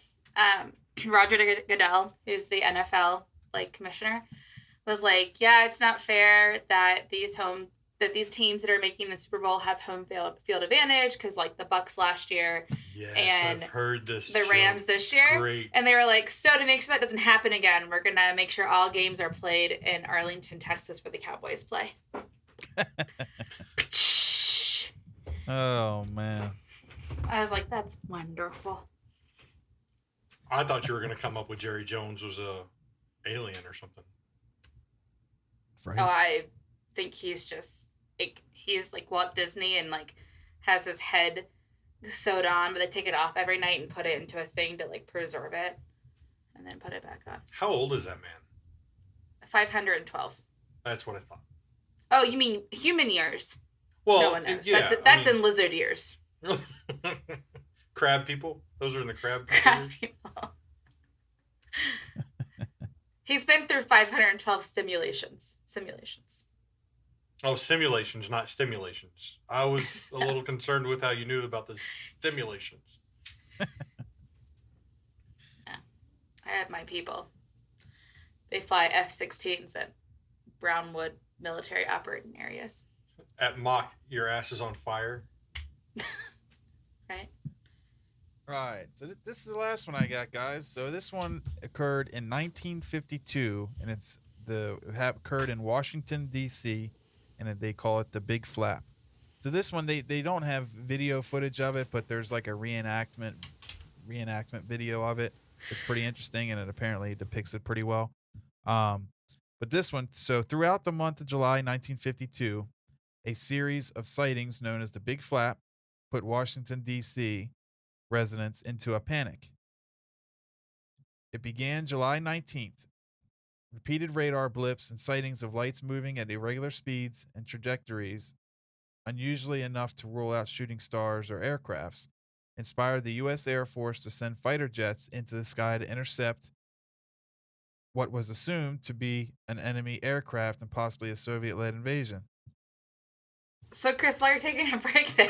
Roger Goodell, who's the NFL commissioner, was like, "Yeah, it's not fair that these teams that are making the Super Bowl have home field advantage because the Bucks last year, and I've heard this. The Rams this year, great. And they were like, so to make sure that doesn't happen again, we're gonna make sure all games are played in Arlington, Texas, where the Cowboys play." Oh man! I was like, that's wonderful. I thought you were going to come up with Jerry Jones was a alien or something. Right. Oh, I think he's just he's like Walt Disney and has his head sewed on, but they take it off every night and put it into a thing to preserve it, and then put it back on. How old is that man? 512. That's what I thought. Oh, you mean human years? Well, no one knows. Yeah, that's in lizard years. Crab people? Those are in the crab years? People. He's been through 512 simulations. Oh, simulations, not stimulations. I was a little concerned with how you knew about the stimulations. Yeah. I have my people. They fly F-16s at Brownwood military operating areas. At Mach, your ass is on fire. Right. Right. So this is the last one I got, guys. So this one occurred in 1952, and occurred in Washington D.C., and they call it the Big Flap. So this one they don't have video footage of it, but there's like a reenactment video of it. It's pretty interesting, and it apparently depicts it pretty well. But this one, so throughout the month of July 1952, a series of sightings known as the Big Flap put Washington D.C. residents into a panic. It began July 19th. Repeated radar blips and sightings of lights moving at irregular speeds and trajectories, unusually enough to rule out shooting stars or aircrafts, inspired the U.S. Air Force to send fighter jets into the sky to intercept what was assumed to be an enemy aircraft and possibly a Soviet-led invasion. So, Chris, while you're taking a break there,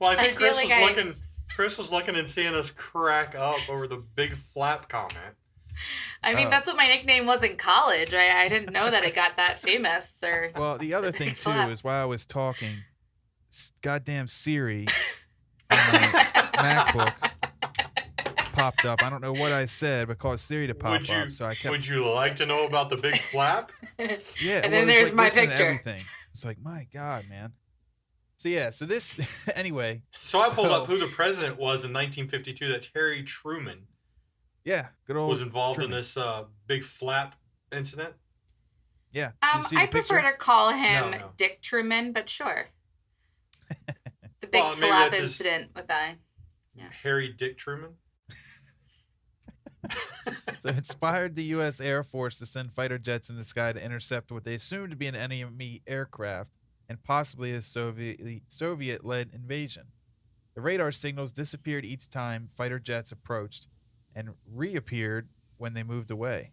Well, I think feel Chris like was looking. Chris was looking and seeing us crack up over the big flap comment. I mean, Oh. that's what my nickname was in college. I didn't know that it got that famous. Or Well, the other thing too Flap. is while I was talking, goddamn Siri on my MacBook popped up. I don't know what I said, but caused Siri to pop Would you? up. So I kept, Would you like to know about the big flap? yeah. And well, then it was there's like my listening to picture. everything. It's like, my God, man. So yeah, so this anyway, So I pulled So- up who the president was in 1952. That's Harry Truman yeah, good old was involved in Truman. this big flap incident. Yeah. Did you see the I prefer picture? to call him No. Dick Truman, but sure. The big Well, maybe flap that's his- incident with I. Yeah. Harry Dick Truman. So it inspired the U.S. Air Force to send fighter jets in the sky to intercept what they assumed to be an enemy aircraft and possibly a Soviet-led invasion. The radar signals disappeared each time fighter jets approached and reappeared when they moved away.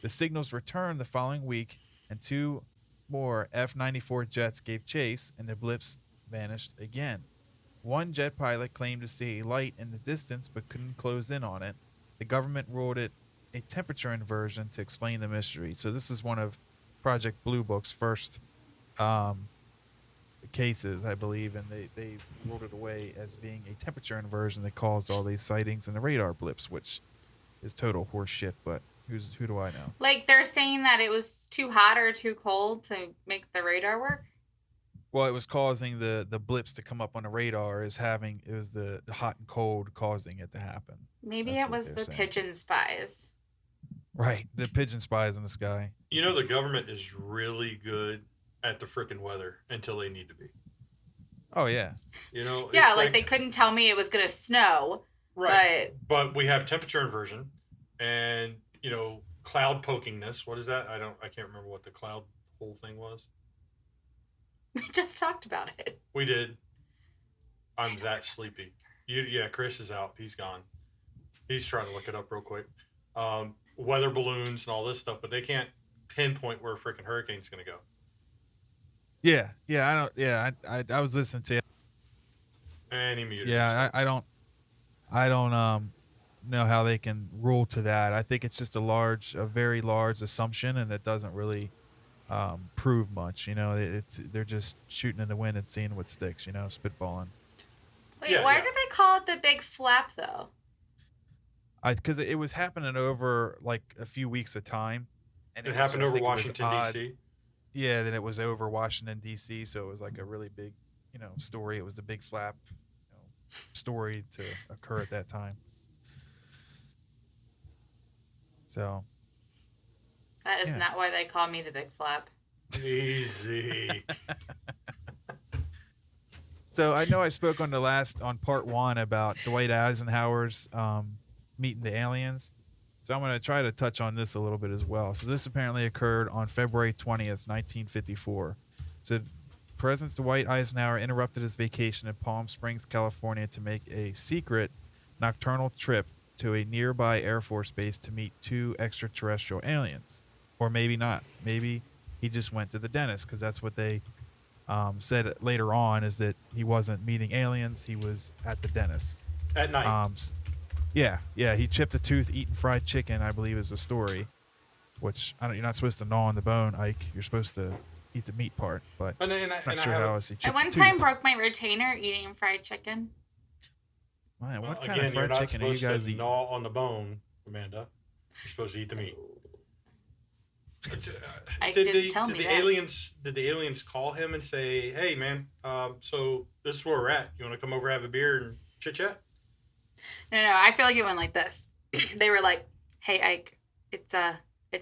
The signals returned the following week, and two more F-94 jets gave chase, and the blips vanished again. One jet pilot claimed to see a light in the distance but couldn't close in on it. The government ruled it a temperature inversion to explain the mystery. So this is one of Project Blue Book's first cases, I believe, and they ruled it away as being a temperature inversion that caused all these sightings and the radar blips, which is total horse shit, but who do I know? Like they're saying that it was too hot or too cold to make the radar work. Well, it was causing the blips to come up on the radar it was the hot and cold causing it to happen. Maybe That's it what was they're the saying. pigeon spies. Right, the pigeon spies in the sky. You know the government is really good at the frickin' weather until they need to be. Oh yeah. You know. Yeah, it's like they couldn't tell me it was gonna snow, right. But we have temperature inversion, and cloud pokingness. What is that? I can't remember what the cloud whole thing was. but we just talked about it. We did. I'm that sleepy. Chris is out. He's gone. He's trying to look it up real quick. Weather balloons and all this stuff, but they can't pinpoint where a freaking hurricane's going to go. Yeah, I don't. Yeah, I was listening to you. And he muted. Yeah, I don't know how they can rule to that. I think it's just a very large assumption, and it doesn't really prove much. They're just shooting in the wind and seeing what sticks. Spitballing. Wait, Yeah, why yeah. do they call it the big flap though? Because it was happening over like a few weeks at a time, and It was- happened I over think it was Washington, odd. D.C. Yeah, then it was over Washington D.C., so it was like a really big, story. It was the big flap, story to occur at that time. So That is Yeah. not why they call me the big flap. Easy. So I know I spoke on part 1 about Dwight Eisenhower's meeting the aliens. So I'm going to try to touch on this a little bit as well. So this apparently occurred on February 20th, 1954. So President Dwight Eisenhower interrupted his vacation in Palm Springs, California to make a secret nocturnal trip to a nearby Air Force base to meet 2 extraterrestrial aliens. Or maybe not. Maybe he just went to the dentist, because that's what they said later on, is that he wasn't meeting aliens, he was at the dentist. At night. Yeah, he chipped a tooth eating fried chicken, I believe is the story, which you're not supposed to gnaw on the bone, Ike. You're supposed to eat the meat part, but and I not sure have how else he At chipped one the time tooth. broke my retainer eating fried chicken. Man, what kind again, of you're fried not chicken are you supposed guys to eating? gnaw on the bone, Amanda. You're supposed to eat the meat. I Did didn't tell me that. Did the aliens call him and say, "Hey, man, so this is where we're at. You want to come over, have a beer, and chit chat?" No, I feel like it went like this. They were like, "Hey, Ike, it's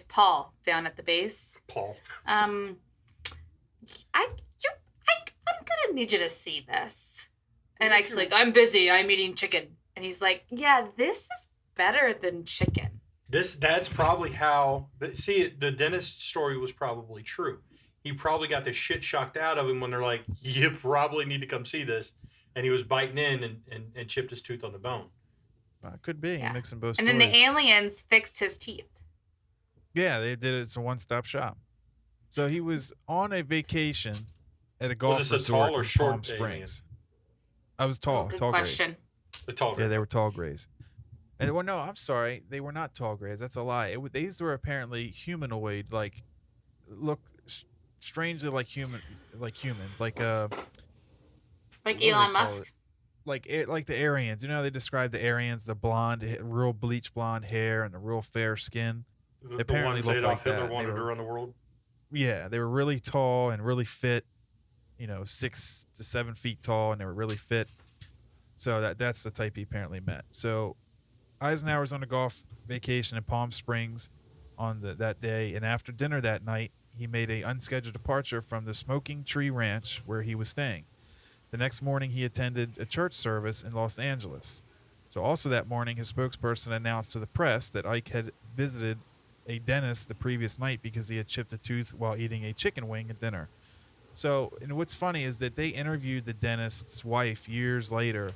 Paul down at the base. Paul. I'm gonna need you to see this." And Ike's like, "I'm busy. I'm eating chicken." And he's like, "Yeah, this is better than chicken." That's probably how. See, the dentist story was probably true. He probably got the shit shocked out of him when they're like, "You probably need to come see this," and he was biting in and chipped his tooth on the bone. Could be. Yeah. Mixing both And stories. then the aliens fixed his teeth. Yeah, they did it. It's a one-stop shop. So he was on a vacation at a golf this a resort tall or in short Palm alien? Springs. I was tall, Good tall question. grays. The tall Yeah, gray. they were tall grays. And well, no, I'm sorry, they were not tall grays. That's a lie. These were apparently humanoid, like look strangely like humans, like Like what do they Elon call Musk. it? Like the Aryans. You know how they describe the Aryans, the blonde, real bleach blonde hair and the real fair skin. The apparently ones looked Adolf like Hitler that. They wanted were- to run the world. Yeah, they were really tall and really fit. 6 to 7 feet tall, and they were really fit. So that's the type he apparently met. So Eisenhower's on a golf vacation in Palm Springs on that day, and after dinner that night, he made a unscheduled departure from the Smoking Tree Ranch where he was staying. The next morning, he attended a church service in Los Angeles. So also that morning, his spokesperson announced to the press that Ike had visited a dentist the previous night because he had chipped a tooth while eating a chicken wing at dinner. So, and what's funny is that they interviewed the dentist's wife years later,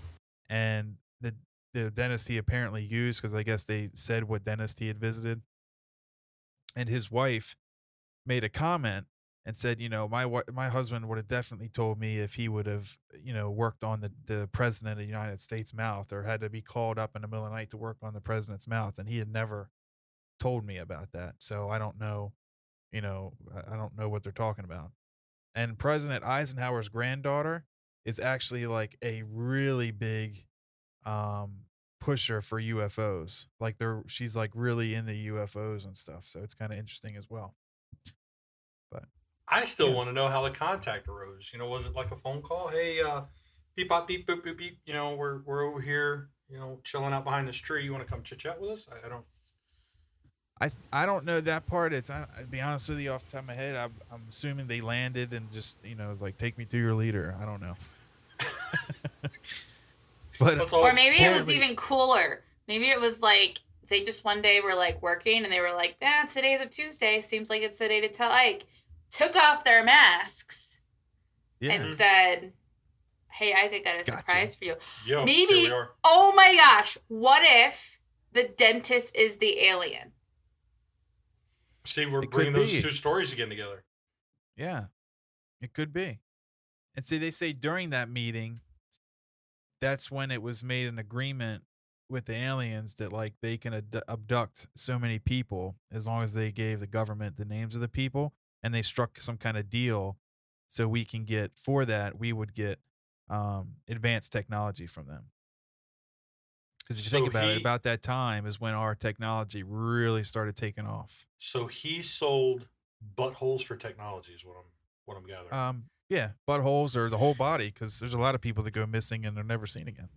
and the dentist he apparently used, because I guess they said what dentist he had visited, and his wife made a comment and said, my husband would have definitely told me if he would have, worked on the president of the United States mouth, or had to be called up in the middle of the night to work on the president's mouth, and he had never told me about that. So I don't know, I don't know what they're talking about. And President Eisenhower's granddaughter is actually like a really big pusher for UFOs. Like she's like really into UFOs and stuff. So it's kind of interesting as well. But I still Yeah. want to know how the contact arose. Was it like a phone call? Hey, beep, bop, beep, boop, boop, beep. We're over here, chilling out behind this tree. You want to come chit chat with us? I don't. I don't know that part. I'll be honest with you, off the top of my head, I'm assuming they landed and just it was like, take me to your leader. I don't know. But That's all. Or maybe it was apparently- even cooler. Maybe it was like they just one day were like working and they were like, today's a Tuesday. Seems like it's the day to tell Ike. Took off their masks yeah, and said, hey, Ike, I got a Gotcha. surprise for you. Yo, Maybe- here we are. Oh my gosh. What if the dentist is the alien? See, we're It could bringing those be. two stories again together. yeah, it could be. And see, they say during that meeting, that's when it was made an agreement with the aliens that like they can abduct so many people as long as they gave the government the names of the people, and they struck some kind of deal so we would get advanced technology from them. Because if you think So about it, he- about that time is when our technology really started taking off. So he sold buttholes for technology is what I'm gathering. Yeah, buttholes or the whole body, because there's a lot of people that go missing and they're never seen again.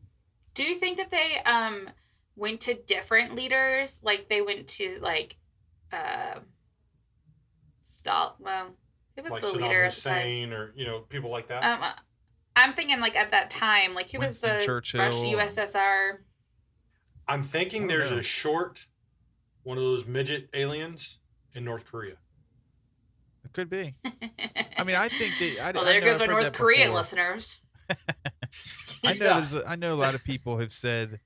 Do you think that they went to different leaders? Like they went to like who was like the Saddam leader at the time? Hussein or people like that. I'm thinking like at that time, like who was Winston the Churchill Russian and- USSR? I'm thinking I don't there's know. a short, one of those midget aliens in North Korea. It could be. I mean, I think that. Well, there goes our I've heard North that Korean before. listeners. I know. Yeah. I know a lot of people have said,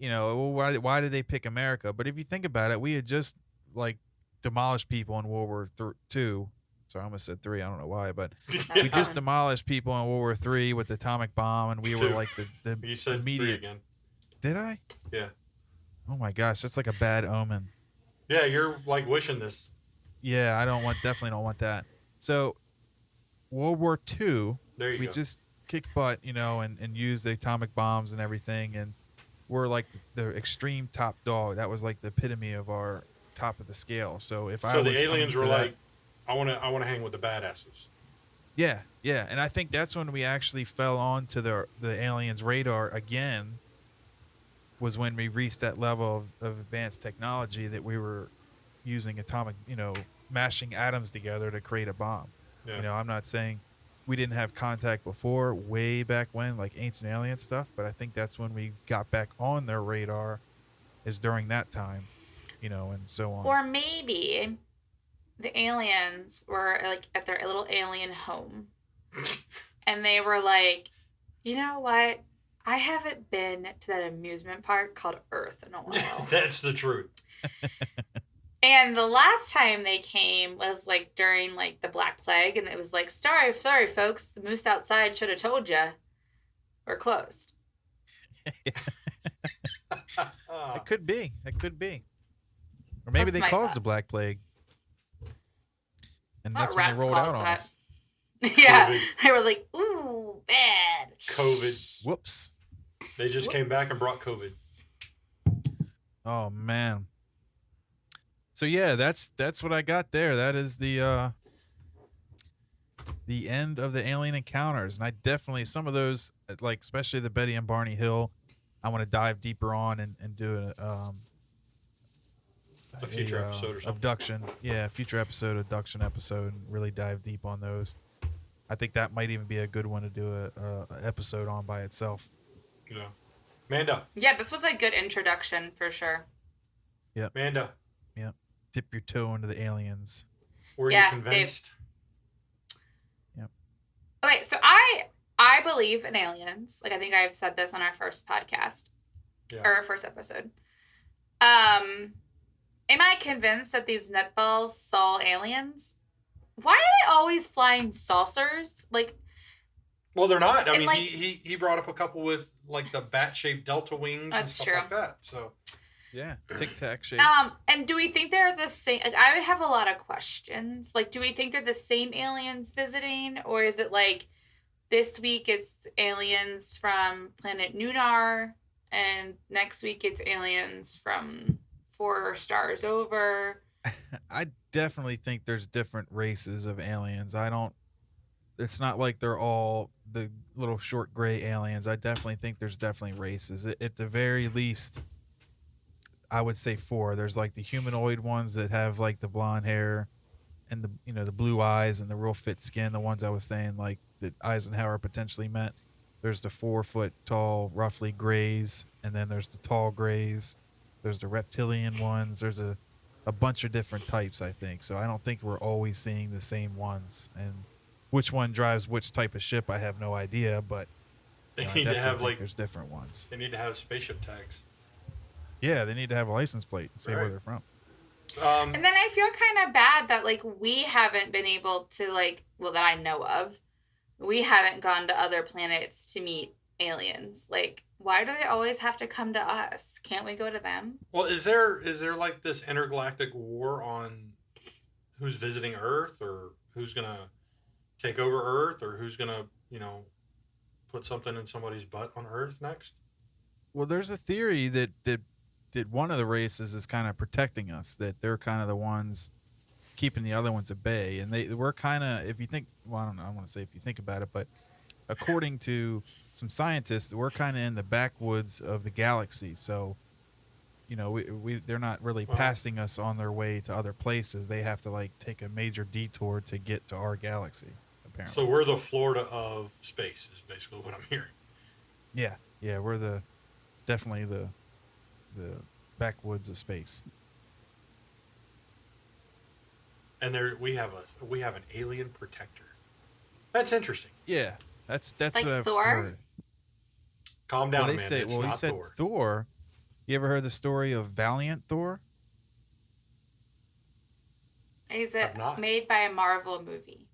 well, why did they pick America? But if you think about it, we had just like demolished people in World War II. Sorry, I almost said 3. I don't know why, but we just demolished people in World War III with the atomic bomb, and we were 2. like the You said 3 immediate. again. Did I? Yeah. Oh my gosh, that's like a bad omen. Yeah, you're like wishing this. Yeah, definitely don't want that. So, World War II, There you we go. just kicked butt, and used the atomic bombs and everything, and we're like the extreme top dog. That was like the epitome of our top of the scale. So if I So was the aliens coming were to that- like, I want to hang with the badasses. yeah, and I think that's when we actually fell onto the aliens' radar again. Was when we reached that level of advanced technology that we were using atomic, mashing atoms together to create a bomb. Yeah. I'm not saying we didn't have contact before, way back when, like ancient alien stuff, but I think that's when we got back on their radar, is during that time, and so on. Or maybe the aliens were like at their little alien home and they were like, you know what? I haven't been to that amusement park called Earth in a while. That's the truth. And the last time they came was like during like the Black Plague, and it was like, sorry, folks, the moose outside should have told you we're closed. It could be. It could be. Or maybe That's they my caused thought. the Black Plague. And Thought that's when they rats rolled caused out on that. us. Yeah, COVID. they were like, ooh, bad. COVID. Whoops. They just came back and brought COVID. Oh man. So yeah, that's what I got there. That is the end of the alien encounters. And I definitely some of those, like especially the Betty and Barney Hill, I want to dive deeper on and do A future episode or something. abduction. Yeah, future episode, abduction episode, and really dive deep on those. I think that might even be a good one to do a episode on by itself. Yeah. Manda. Yeah, this was a good introduction for sure. Manda. Dip your toe into the aliens. Were Yeah, you convinced? Okay, so I believe in aliens. Like I think I've said this on our first podcast Yeah. or our first episode. Am I convinced that these nutballs saw aliens? Why are they always flying saucers? Like, Well, they're not. I And, mean, like- he brought up a couple with like the bat-shaped delta wings and That's stuff true. like that. So Yeah, tic tac shape. and do we think they're the same? Like, I would have a lot of questions. Like, do we think they're the same aliens visiting, or is it like this week it's aliens from planet Nunar, and next week it's aliens from 4 stars over? I definitely think there's different races of aliens. It's not like they're all the little short gray aliens. I definitely think there's definitely races. At the very least, I would say 4. There's like the humanoid ones that have like the blonde hair and the blue eyes and the real fit skin. The ones I was saying like that Eisenhower potentially met. There's the 4-foot tall, roughly grays, and then there's the tall grays. There's the reptilian ones. There's a bunch of different types, I think. So I don't think we're always seeing the same ones. And which one drives which type of ship, I have no idea. But they you know, I need to definitely have think like there's different ones. they need to have spaceship tags. Yeah, they need to have a license plate and say where Right. they're from. And then I feel kind of bad that like we haven't been able to that I know of, we haven't gone to other planets to meet aliens. Like, why do they always have to come to us? Can't we go to them? Well, is there like this intergalactic war on who's visiting Earth or who's gonna take over Earth or who's gonna put something in somebody's butt on Earth next? Well, there's a theory that one of the races is kind of protecting us, that they're kind of the ones keeping the other ones at bay. And we're kind of, if you think, well, I don't know, I want to say if you think about it, but according to some scientists, we're kind of in the backwoods of the galaxy. So, they're not really Wow. passing us on their way to other places. They have to like take a major detour to get to our galaxy, apparently. So we're the Florida of space is basically what I'm hearing. Yeah, we're definitely the backwoods of space. And we have an alien protector. That's interesting. Yeah, that's Like what I've Thor? heard. Calm down, Well, man. they say, It's well, you not said Thor. Thor. You ever heard the story of Valiant Thor? Is I've it not. made by a Marvel movie?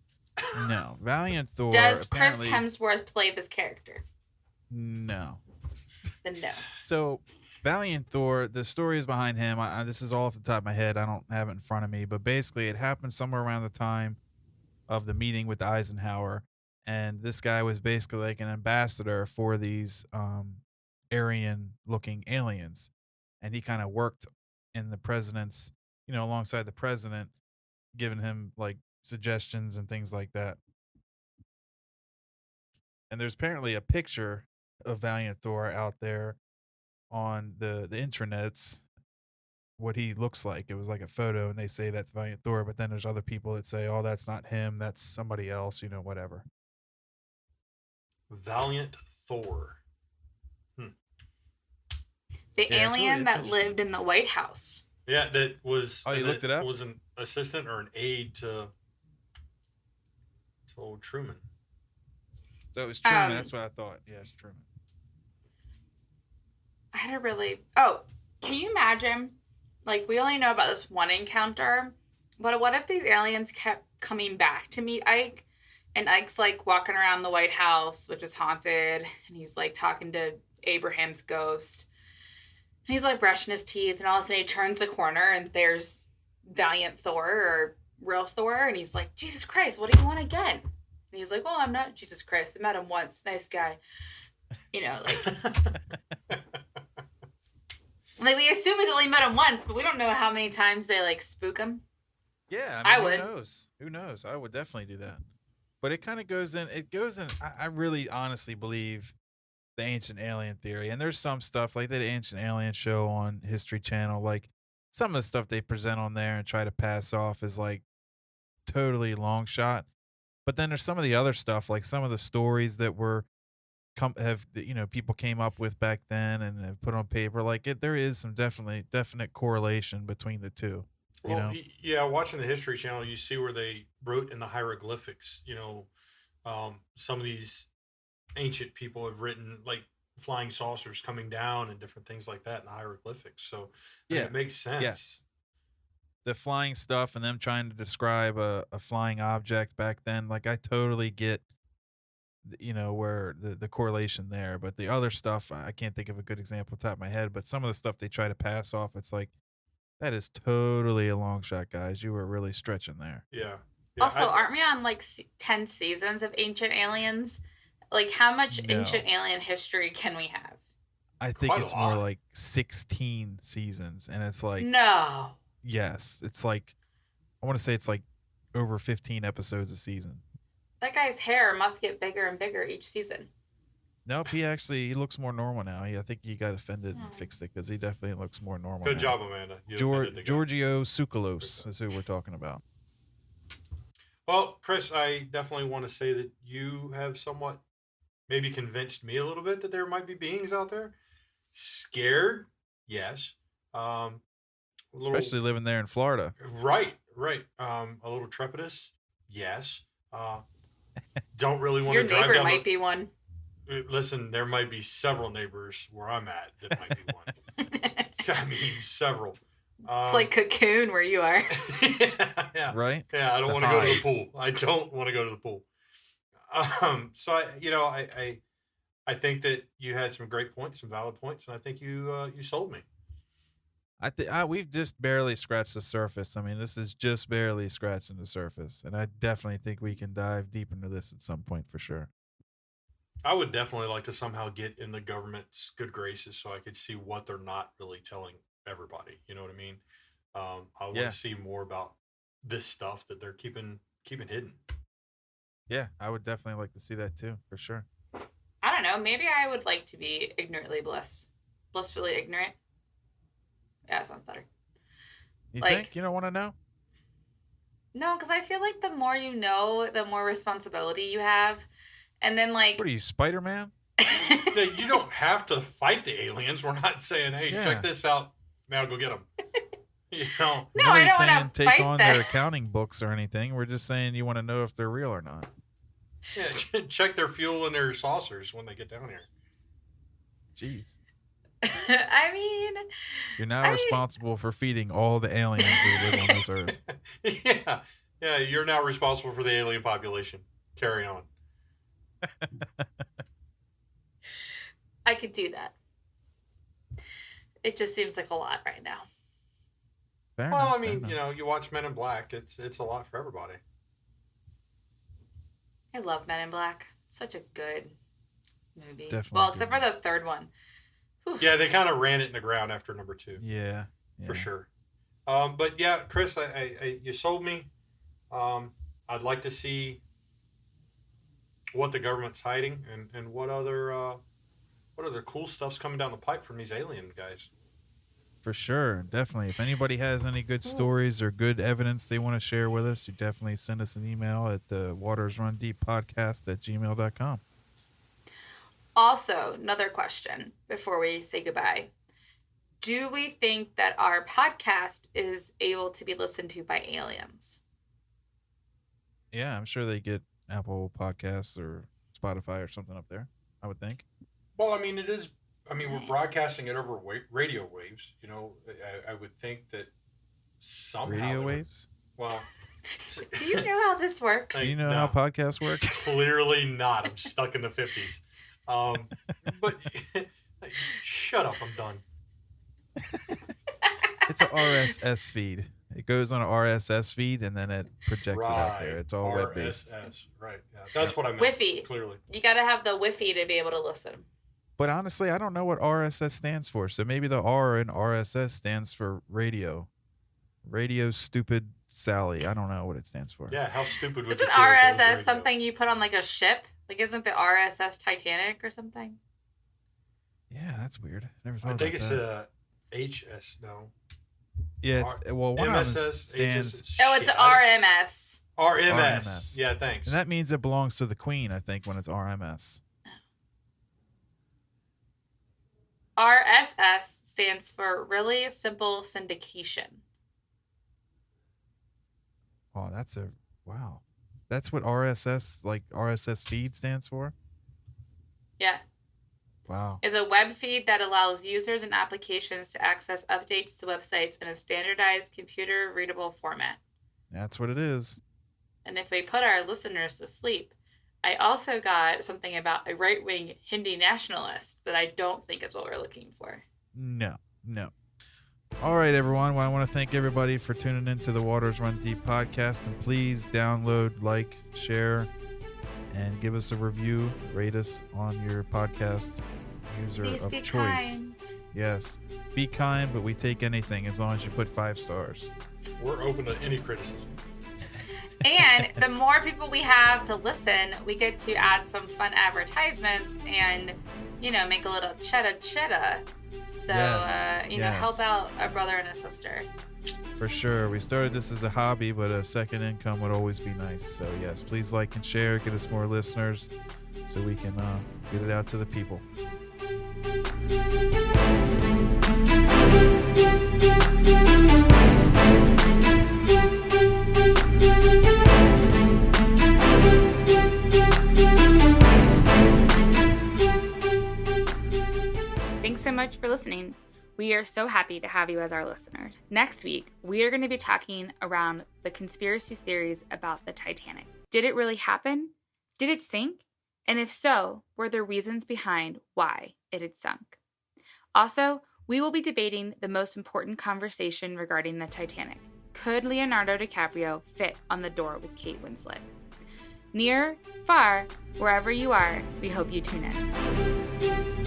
No, Valiant Thor. Does Chris apparently, Hemsworth play this character? No. Then no. So, Valiant Thor, the story is behind him. This is all off the top of my head. I don't have it in front of me, but basically, it happened somewhere around the time of the meeting with Eisenhower, and this guy was basically like an ambassador for these Aryan-looking aliens, and he kind of worked in the president's, alongside the president, giving him like suggestions and things like that. And there's apparently a picture of Valiant Thor out there on the intranets, what he looks like. It was like a photo, and they say that's Valiant Thor, but then there's other people that say, oh, that's not him, that's somebody else, whatever. Valiant Thor. The Yeah, it's really alien that interesting. lived in the White House. Yeah, that was. Oh, you that looked it up? Was an assistant or an aide to old Truman. So it was Truman. Um, That's what I thought. Yeah, it's Truman. I had a really. Oh, can you imagine? Like, we only know about this one encounter, but what if these aliens kept coming back to meet Ike? And Ike's like walking around the White House, which is haunted, and he's like talking to Abraham's ghost. And he's like brushing his teeth, and all of a sudden he turns the corner and there's Valiant Thor or real Thor, and he's like, Jesus Christ, what do you want again? And he's like, well, I'm not Jesus Christ. I met him once. Nice guy. You know, like, like we assume he's only met him once, but we don't know how many times they like spook him. Yeah, I would. Who knows? Who knows? I would definitely do that. But it kind of goes in. It goes in. I really honestly believe the ancient alien theory. And there's some stuff like that ancient alien show on History Channel. Like some of the stuff they present on there and try to pass off is like totally long shot. But then there's some of the other stuff, like some of the stories that were people came up with back then and have put on paper. Like there is some definite correlation between the two. You Well, know? yeah, watching the History Channel, you see where they wrote in the hieroglyphics. Some of these ancient people have written like flying saucers coming down and different things like that in the hieroglyphics. So I mean, Yeah. it makes sense. Yes. The flying stuff and them trying to describe a flying object back then, like I totally get where the correlation there. But the other stuff, I can't think of a good example off the top of my head, but some of the stuff they try to pass off, it's like that is totally a long shot, guys. You were really stretching there. Yeah. Yeah, Also, aren't we on like 10 seasons of Ancient Aliens? Like, how much No. ancient alien history can we have? I think Quite a it's more lot. like 16 seasons, and it's like No. yes, it's like I want to say it's like over 15 episodes a season. That guy's hair must get bigger and bigger each season. Nope, he looks more normal now. I think he got offended and Oh. fixed it because he definitely looks more normal. Good now. job, Amanda. You offended the guy. Giorgio Tsoukalos is who we're talking about. Well, Chris, I definitely want to say that you have somewhat maybe convinced me a little bit that there might be beings out there. Scared, yes. A little, Especially living there in Florida. right. A little trepidous, yes. Don't really want Your to drive neighbor down. might be one. Listen, there might be several neighbors where I'm at that might be one. I mean, several. It's like Cocoon where you are. yeah. Right? Yeah, I don't To want to go to the hide. pool. I don't want to go to the pool. So I think that you had some great points, some valid points, and I think you sold me. I think we've just barely scratched the surface. I mean, this is just barely scratching the surface, and I definitely think we can dive deep into this at some point for sure. I would definitely like to somehow get in the government's good graces so I could see what they're not really telling everybody. You know what I mean? I want Yeah. to see more about this stuff that they're keeping hidden. Yeah, I would definitely like to see that too, for sure. I don't know. Maybe I would like to be ignorantly blissfully ignorant. Yeah, sounds better. You Like- think you don't want to know? No, because I feel like the more you know, the more responsibility you have. And then, like, What are you, Spider-Man? Yeah, you don't have to fight the aliens. We're not saying, hey, Yeah. check this out. Now go get them. You know? No, I Nobody's don't saying want to take fight on them. their accounting books or anything. We're just saying you want to know if they're real or not. Yeah, check their fuel and their saucers when they get down here. Jeez. I mean, You're now I- responsible for feeding all the aliens who live on this earth. Yeah, you're now responsible for the alien population. Carry on. I could do that. It just seems like a lot right now. Fair Well, enough, I mean, fair you enough. know, you watch Men in Black. It's a lot for everybody. I love Men in Black. Such a good movie. Definitely Well, good except for the third one. Whew. Yeah, they kind of ran it in the ground after number 2, Yeah. for yeah. sure. But yeah, Chris, you sold me. I'd like to see what the government's hiding and what other cool stuff's coming down the pipe from these alien guys. For sure. Definitely. If anybody has any good stories or good evidence they want to share with us, you definitely send us an email at the watersrundeeppodcast@gmail.com. Also, another question before we say goodbye. Do we think that our podcast is able to be listened to by aliens? Yeah, I'm sure they get Apple Podcasts or Spotify or something up there, I would think. Well, I mean, it is I mean, we're broadcasting it over radio waves. You know, I would think that somehow Radio waves? Well, Do you know how this works? Do you know No. how podcasts work? clearly not. I'm stuck in the 50s. But shut up. I'm done. It's an RSS feed. It goes on an RSS feed and then it projects it out there. It's all web based. RSS. Right. Yeah, that's what I meant. Wi-Fi. Clearly. You got to have the Wi-Fi to be able to listen. But honestly, I don't know what RSS stands for. So maybe the R in RSS stands for radio. Radio Stupid Sally. I don't know what it stands for. Yeah. How stupid would Isn't you feel if it was RSS radio? something you put on like a ship? Like, isn't the RSS Titanic or something? Yeah, that's weird. Never thought I about think it's that. HS. No. Yeah, it's well, one of them MSS. stands, HS. Oh, it's shit, I RMS. don't- RMS. RMS. Yeah. Thanks. and that means it belongs to the Queen. I think when it's RMS. RSS stands for Really Simple Syndication. Oh, wow. That's what RSS, like RSS feed, stands for. Yeah. Wow. Is a web feed that allows users and applications to access updates to websites in a standardized computer-readable format. That's what it is. And if we put our listeners to sleep, I also got something about a right-wing Hindi nationalist that I don't think is what we're looking for. No. All right, everyone. Well, I want to thank everybody for tuning into the Waters Run Deep podcast. And please download, like, share, and give us a review. Rate us on your podcast user Please of be choice. kind. Yes. Be kind, but we take anything as long as you put 5 stars. We're open to any criticism. And the more people we have to listen, we get to add some fun advertisements and, make a little cheddar. So, Yes, help out a brother and a sister. For sure. We started this as a hobby, but a second income would always be nice. So, yes, please like and share. Get us more listeners so we can get it out to the people. Thanks so much for listening. We are so happy to have you as our listeners. Next week, we are going to be talking around the conspiracy theories about the Titanic. Did it really happen? Did it sink? And if so, were there reasons behind why it had sunk? Also, we will be debating the most important conversation regarding the Titanic. Could Leonardo DiCaprio fit on the door with Kate Winslet? Near, far, wherever you are, we hope you tune in.